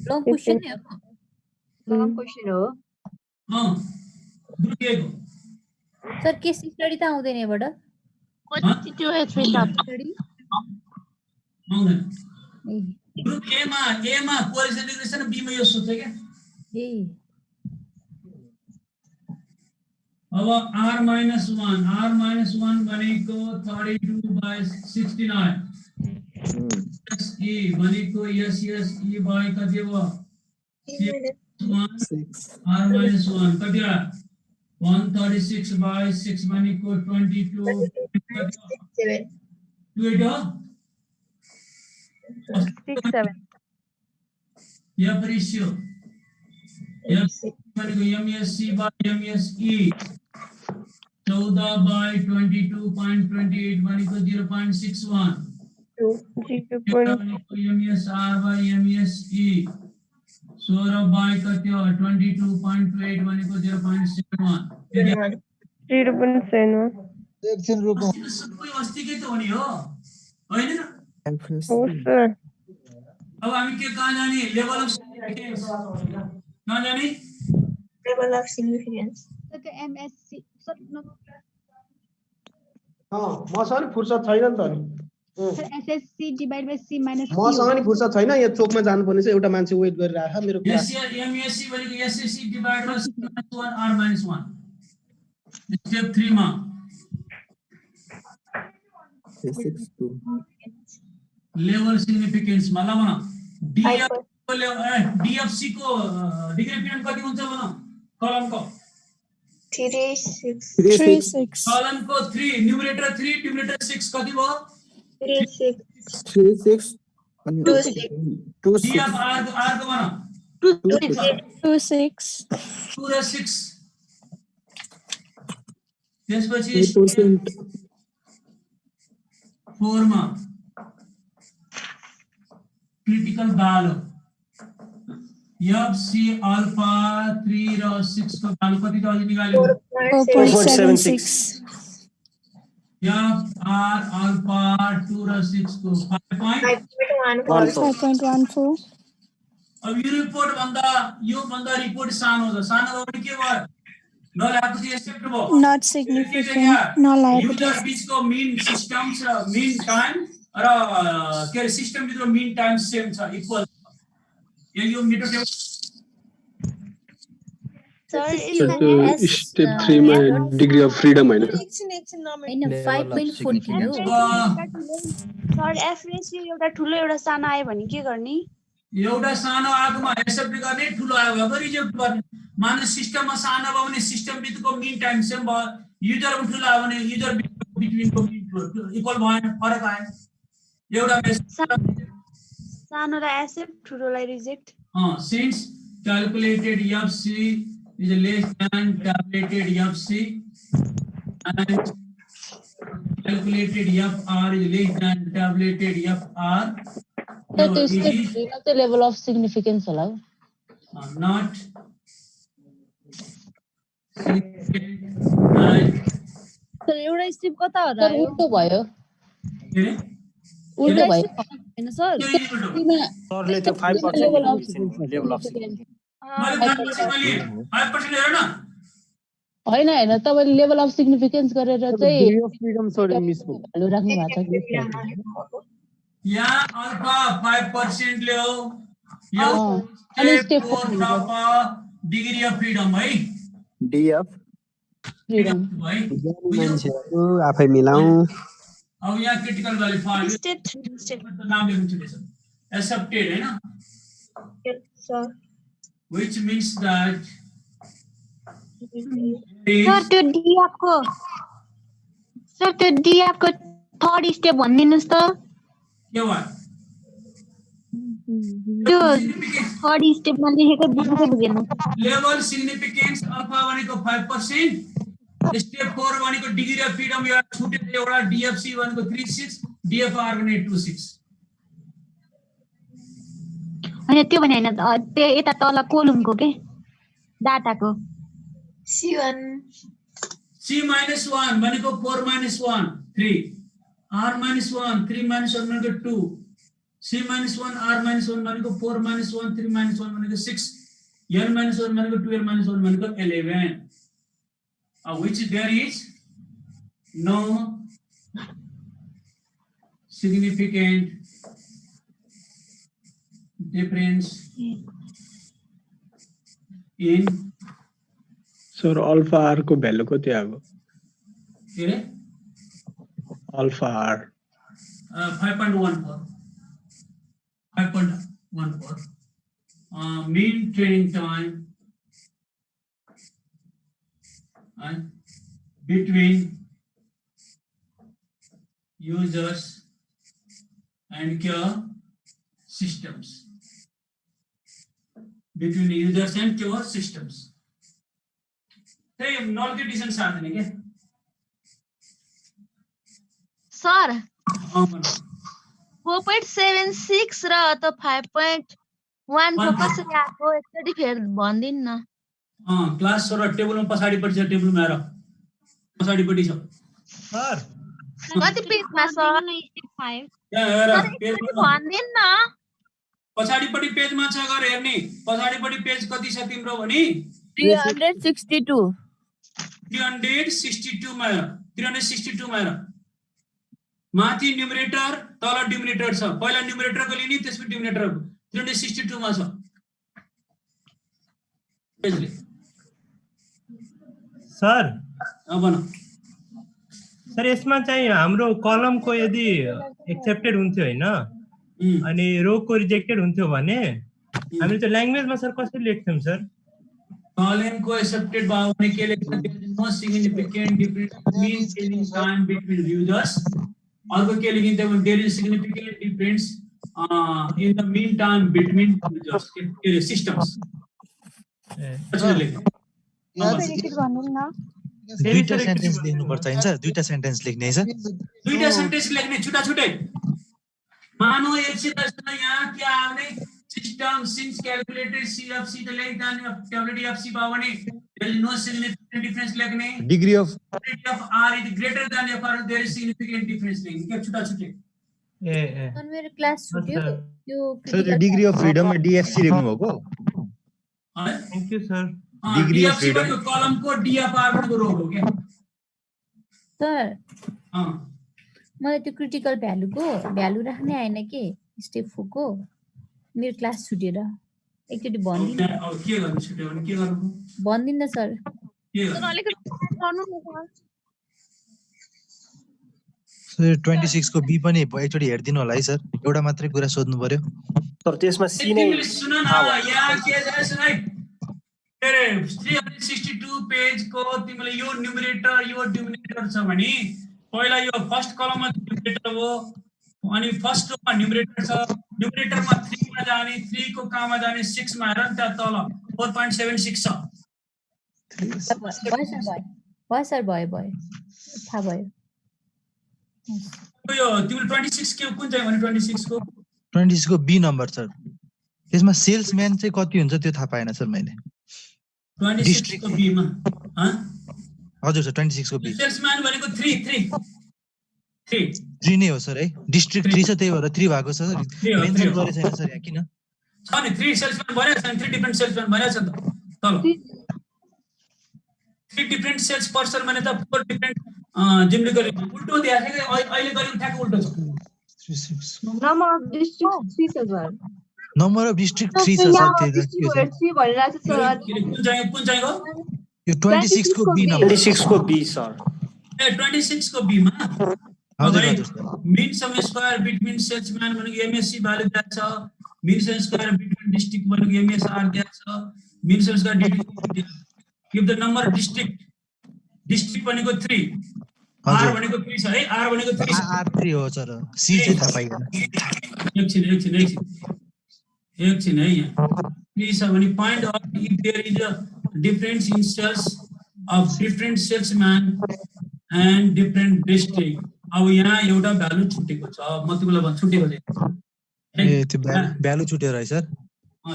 लङ क्वेशन हो। लङ क्वेशन हो। ग्रुप ए को सर केस स्टडी त आउँदैन यबाट? कति त्यो एचपी छ आउँदैन। ग्रुप ए मा कोरिलेसन डिग्रेसन बी मा यो सोध्छ के? अब r - 1 भनेको 32/69 e भनेको e बाइ कति हो? r - 1 कति हो? 136/6 भनेको 22 28 हो 67 या रेशियो या भनेको एमएससी बाइ एमएसई 14/22.28 भनेको 0.61 एमएसआर बाइ एमएसई 16 बाइ कति हो 22.28 भनेको 0.71 एकछिन रुकौँ। सबै अस्तिकै त हो नि हो हैन र? अब हामी के कहाँ जाने लेभल अफ सिग्निफिकेन्स कहाँ जाने लेभल अफ सिग्निफिकेन्स त्यो एमएससी सर मसँग नि फुर्सद छैन नि त नि SSC divide by C minus मसँग नि फुर्सद छैन यहाँ चोकमा जानुपर्ने छ एउटा मान्छे वेट गरिरहेको छ मेरो क्लास एमएससी भनेको SSC divide by C minus 1 R minus 1 step 3 मा लेभल सिग्निफिकेन्स मा ल भन डीएफसी को डिग्री फ्रिडम कति हुन्छ भन कलमको 36 कलमको 3 न्युमरेटर 3 डिनोमिनेटर 6 कति भयो 36 डीएफ आर को भन 26 2 र 6 त्यसपछि 4 मा क्रिटिकल भ्यालु एफसी अल्फा 3 र 6 को भ्यालु कति त अझै निकाल्यो 4.76 एफ आर अल्फा 2 र 6 को 5.14 अब यो रिपोर्ट भन्दा रिपोर्ट सानो छ सानो भयो भने के भयो नल्याएको एक्सेप्ट भयो not significant नल्याएको युजर बीचको मीन सिस्टम्स र मीन टाइम र के सिस्टम भित्र मीन टाइम सेम छ इक्वल यो मिटर टेबल स्टेप 3 मा डिग्री अफ फ्रीडम हैन हैन 5.14 हो सर एफ रेशियो एउटा ठुलो एउटा सानो आयो भने के गर्ने एउटा सानो आगोमा एक्सेप्ट गर्ने ठुलो आयो भने रिजेक्ट गर्ने माने सिस्टममा सानो भयो भने सिस्टम भित्रको मीन टाइम सेम भयो युजरमा ठुलो आयो भने युजर बिट्विनको मीन इक्वल भएन फरक आयो एउटा सानो र एक्सेप्ट ठुलोलाई reject since calculated FC is less than tabulated FC and calculated FR is less than tabulated FR. That is the level of significance होला not significant and सर एउटा स्टेप कता हो र उल्टो भयो उल्टो भयो हैन सर सरले त्यो 5% लेभल अफ हैन तपाईले लेभल अफ सिग्निफिकेन्स गरेर चाहिँ degree of freedom sorry miss value राख्नु भएको छ यहाँ अल्फा 5% ल्याउ यो स्टेप 4 डिग्री अफ फ्रीडम है डीएफ फ्रीडम है मान्छेहरु आफै मिलाऊ अब यहाँ क्रिटिकल भ्यालु 5 स्टेप 3 स्टेप नाम लेख्नु छ एक्सेप्टेड हैन sir which means that sir त्यो डीएफ को थर्ड स्टेप भनिदिनुस् त के भयो त्यो थर्ड स्टेपमा लेखेको बुझेन लेभल सिग्निफिकेन्स अल्फा भनेको 5% स्टेप 4 भनेको डिग्री अफ फ्रीडम यो छुटेको एउटा डीएफसी भनेको 36 डीएफआर भनेको 26 हैन त्यो भने हैन त्यो यता तल कोलमको के डाटाको C1 C minus 1 भनेको 4 minus 1 3 R minus 1 3 minus 1 भनेको 2 C minus 1 R minus 1 भनेको 4 minus 1 3 minus 1 भनेको 6 N minus 1 भनेको 12 minus 1 भनेको 11 which there is no significant difference in sir alpha R को भ्यालु कति आयो के रे alpha R 5.14 mean training time and between users and care systems between users and care systems knoll के distance साथ नहीं क्या सर 4.76 र त 5.1 को कसरी आको एकचोटी फेर भन्दिन न क्लास र टेबलमा पछाडीपट्टि छ टेबलमा हेर पछाडीपट्टि छ सर कति पेजमा छ स्टेप 5 यहाँ हेर पेजमा भन्दिन न पछाडीपट्टि पेजमा छ गरे हेर्नी पछाडीपट्टि पेज कति छ तिम्रो भनी 362 362 मा हेर 362 मा हेर माथि न्युमरेटर तल डिनोमिनेटर छ पहिला न्युमरेटरको लिने त्यसपछि डिनोमिनेटरको 362 मा छ पेजले सर भन सर यसमा चाहिँ हाम्रो कलमको यदि एक्सेप्टेड हुन्थ्यो हैन अनि रोको रिजेक्टेड हुन्थ्यो भने हामीले त्यो ल्याङ्ग्वेजमा सर कसरी लेख्थ्यौं सर कलमको एक्सेप्टेड भयो भने के लेख्छ no significant difference mean changing time between users अर्को के लेखिन्छ भने there is significant difference in the mean time between users के सिस्टम्स दुईटा सेन्टेन्स लेख्नु पर्छ हैन सर दुईटा सेन्टेन्स लेख्ने है सर दुईटा सेन्टेन्स लेख्ने छुटा छुटै मानो एकछिन यहाँ के आउने system since calculated CFC the less than calculated FC भयो भने there is no significant difference लेख्ने degree of r is greater than f r there is significant difference लेख्ने के छुटा छुटै अनि मेरो क्लास छुट्यो त्यो सर डिग्री अफ फ्रीडममा डीएफसी लेख्नु भएको thank you sir degree of freedom को कलम को डीएफआर को रो हो क्या सर मलाई त्यो क्रिटिकल भ्यालु राख्ने आएन के स्टेप 4 को मेरो क्लास छुटेर एकचोटी भनिदिनु के गर्नु छुट्यो भने के गर्नु भनिदिनु सर सर अलिकति गर्नु न सर 26 को बी पनि एकचोटी हेर्दिनु होला है सर एउटा मात्रै कुरा सोध्नु पर्यो तर त्यसमा सी नै सुन न यहाँ के छ सुन है 362 पेज को तिमीले यो न्युमरेटर यो डिनोमिनेटर छ भने पहिला यो फर्स्ट कलममा न्युमरेटर हो अनि फर्स्ट रोमा न्युमरेटर छ न्युमरेटरमा 3 मा जाने 3 को कामा जाने 6 मा हेर न त्यहाँ तल 4.76 छ भयो सर भयो थाहा भयो यो तिमीले 26 के कुन चाहिँ भने 26 को बी नम्बर सर त्यसमा सेल्सम्यान चाहिँ कति हुन्छ त्यो थाहा पाएन सर मैले 26 को बी मा हजुर सर 26 को बी सेल्सम्यान भनेको 3 नै हो सर है डिस्ट्रिक्ट 3 छ त्यही भएर 3 भएको छ सर मेन्सन गरे छैन सर यहाँ किन छ नि 3 सेल्सम्यान भनेको छ 3 डिफरेन्ट सेल्सम्यान भनेको छ त तल 3 डिफरेन्ट सेल्स पर्सन भने त 4 डिफरेन्ट जिम्मे गरे उल्टो दिएको छ अहिले गरेको ठ्याक्क उल्टो छ नम्बर अफ डिस्ट्रिक्ट 3 छ सर त्यही कुन चाहिँ हो यो 26 को बी नम्बर 26 को बी सर 26 को बी मा mean sum square between salesman भनेको एमएससी भ्यालु दिएको छ mean sum square between district भनेको एमएसआर दिएको छ mean sum square give the number district भनेको 3 आर भनेको 3 छ है आर भनेको 3 आर 3 हो सर सी चाहिँ थाहा पाइदैन एकछिन है यहाँ 3 छ भने find out if there is a difference in sales of different salesman and different district अब यहाँ एउटा भ्यालु छुटेको छ म तिमीलाई भन्छु छुटेको छ ए त्यो भ्यालु छुट्यो है सर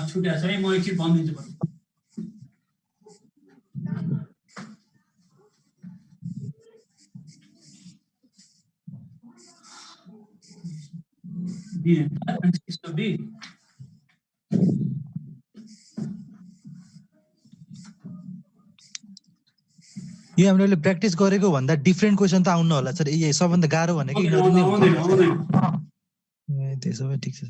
छुटेको छ है म एकछिन भनिदिन्छु यो हामीले प्र्याक्टिस गरेको भन्दा डिफरेन्ट क्वेशन त आउनु होला सर यो सबभन्दा गाह्रो भनेको यिनीहरु नै हो त्यसो भए ठीक छ सर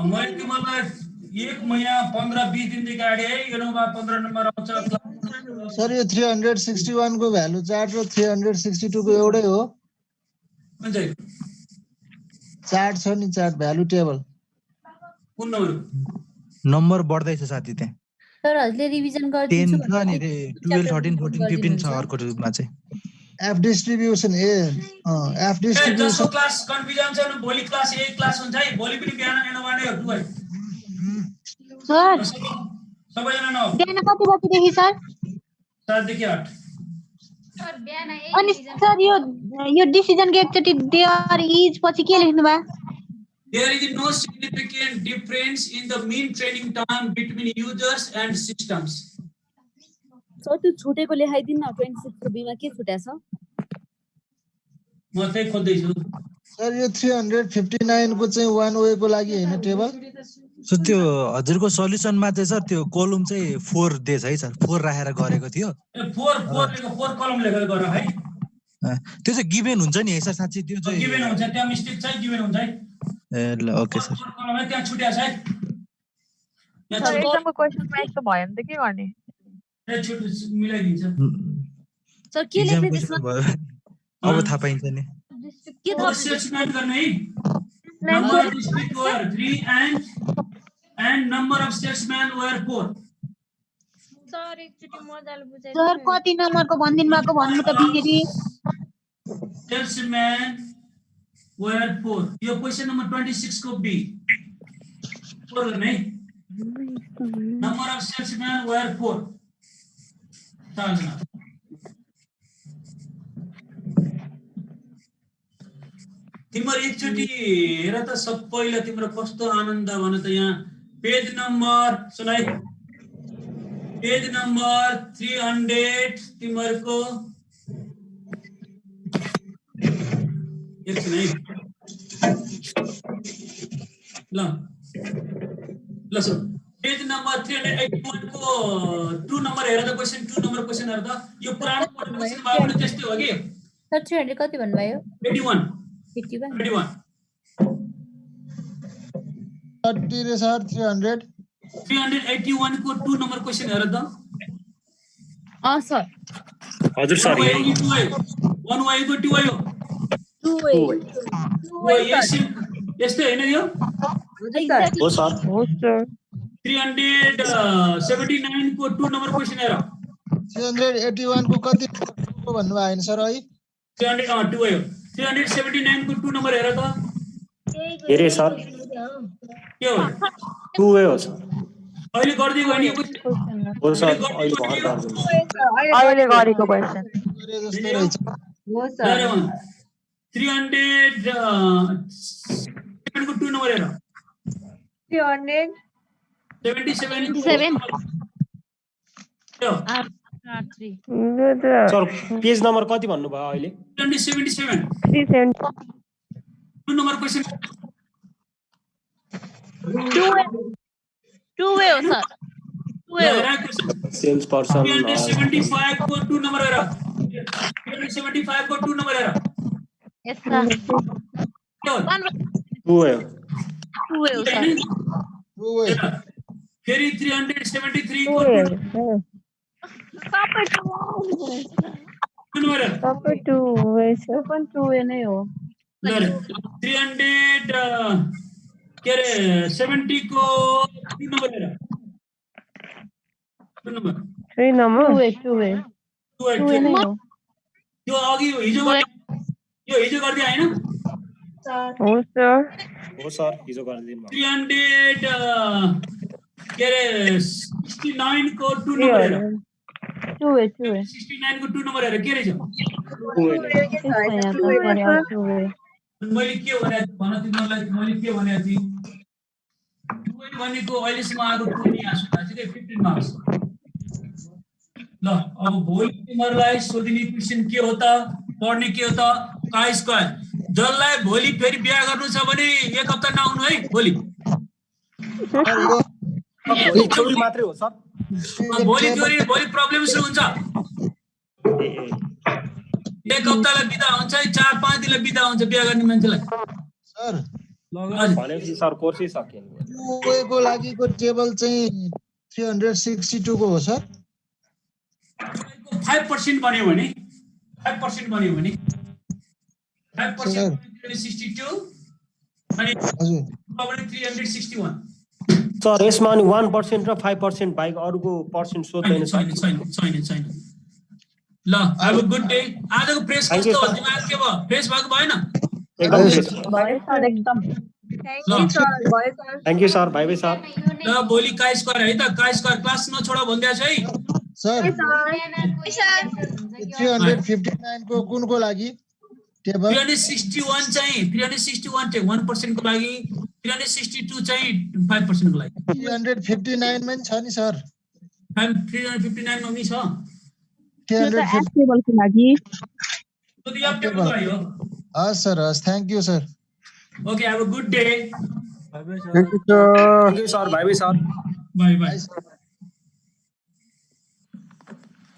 मैले तिमीलाई 1 महिना 15-20 दिनदेखि गाडी है योमा 15 नम्बर आउँछ सर यो 361 को भ्यालु चार्ट र 362 को एउटै हो कुन चाहिँ चार्ट छ नि चार्ट भ्यालु टेबल कुन नम्बर नम्बर बढ्दैछ साथी त्यहाँ सर हजुरले रिभिजन गर्दिन्छु 10 छ अनि 12 13 14 15 छ अर्को रुपमा चाहिँ F distribution F distribution class confusion छ भोलि क्लास 1 क्लास हुन्छ है भोलि पनि बिहान एनोवाने हो दुवै सर सबैजना न बिहान कति बजेदेखि सर 7 देखि 8 सर बिहान अनि सर यो डिसिजन के एकचोटी देयर इज पछि के लेख्नु बा There is no significant difference in the mean training time between users and systems. Sir त्यो छुटेको लेखाइदिन न 26 को बीमा के छुट्या छ म चाहिँ खोज्दै छु सर यो 359 को चाहिँ 1 वे को लागि हैन टेबल सो त्यो हजुरको सल्युसनमा चाहिँ सर त्यो कोलम चाहिँ 4 दिएछ है सर, 4 राखेर गरेको थियो। 4 कलम लेखेर गर है। त्यो चाहिँ गिभेन हुन्छ नि है सर, साच्चै त्यो चाहिँ गिभेन हुन्छ, त्यहाँ मिस्टेक चाहिँ गिभेन हुन्छ है। ए ल ओके सर। 4 कलम है, त्यहाँ छुट्या छ है। सर एक्जामको क्वेसनमा यस्तो भयो भने त के गर्ने? छुट मिलाइदिन्छ। सर के लेख्ने त्यसमा? अब थाहा पाइन्छ नि। के थाहा सेल्सम्यान गर्ने है। Number of districts were 3 and number of salesmen were 4. Sir एकचोटि मजाले बुझाइ। सर कति नम्बरको भनिदिनु भएको भन्नु त फेरि। Salesmen were 4. यो क्वेशन नम्बर 26 को बी 4 गर्ने। Number of salesmen were 4. तिम्रो एकचोटि हेर त सबैलाई तिम्रो कस्तो आनन्द भन त। यहाँ पेज नम्बर सुनाइ, पेज नम्बर 300 तिम्रो एकछिन है। ल सुन, पेज नम्बर 381 को 2 नम्बर हेर त, क्वेशन 2 नम्बर क्वेशन हेर त। यो पुरानो क्वेशन भयो भने त्यस्तै हो कि। सर 300 कति भन्नुभयो? 81 30 रे सर 300 381 को 2 नम्बर क्वेशन हेर त। सर हजुर सर 1 वाइ को 2 आयो। 2 वाइ यस्तै हैन यो? हो सर। 379 को 2 नम्बर क्वेशन हेर। 381 को कति भन्नु भएन सर है? 300 2 आयो। 379 को 2 नम्बर हेर त। हेरे सर। के हो? 2 हो सर। अहिले गर्दै गयो नि हो सर, अहिले भर गर्छु। अहिले गरेको क्वेशन हो सर। 300 को 2 नम्बर हेर। 377 सर पेज नम्बर कति भन्नुभयो अहिले? 377 2 नम्बर क्वेशन 2 वे हो सर। 2 वे हो। सेल्स पर्सन 375 को 2 नम्बर हेर। 375 को 2 नम्बर हेर। यस सर। 2 हो। 2 वे हो सर। फेरि 373 को 2 नम्बर हेर। सबै 2 वे छ, पनि 2 वे नै हो। 300 के रे 70 को 2 नम्बर हेर। 2 नम्बर 3 नम्बर 2 वे नै हो। यो अघि हिजो गर्दै हैन? हो सर। हो सर, हिजो गरिदिनु भयो। 300 के रे 69 को 2 नम्बर हेर। 2 वे 69 को 2 नम्बर हेर। के रहेछ? मैले के भने भन तिमीलाई, मैले के भने थिएँ? 2 भनेको अहिलेसम्म आएको 2 नि आछ ठिकै 15 मार्क्स। ल अब भोलि तिमीहरूलाई सोधिने क्वेशन के हो त, पढ्ने के हो त? Chi square. जसलाई भोलि फेरि बिहा गर्नु छ भने 1 हप्ता नआउनु है भोलि। भोलि थ्योरी मात्रै हो सर। भोलि प्रब्लम सुरु हुन्छ। 1 हप्तालाई बिदा हुन्छ, 4-5 दिनलाई बिदा हुन्छ बिहा गर्ने मान्छेलाई। सर भनेपछि सर कोर्सै सकिएन। को लागिको टेबल चाहिँ 362 को हो सर। 5% बन्यो भने 5% बन्यो भने 5% 362 अनि हजुर 361। सर यसमा अनि 1% र 5% बाहेक अरुको पर्सेन्ट सोध्दैन छैन। ल हैव अ गुड डे। आजको प्रेस कस्तो हो? दिमाग के भयो? प्रेस भएको भएन? एकदम भयो सर एकदम। Thank you sir. Bye bye sir. ल भोलि काय स्क्वायर है त, काय स्क्वायर क्लास नछोडा भन्दैछ है सर। 359 को कुनको लागि टेबल? 361 चाहिँ 1% को लागि, 362 चाहिँ 5% को लागि। 359 मा छ नि सर। 359 मा पनि छ। 350 टेबलको लागि। तो यो टेबल भयो। हस् सर, हस्। Thank you sir. Okay, have a good day. Thank you sir sir भाइ सर बाई बाई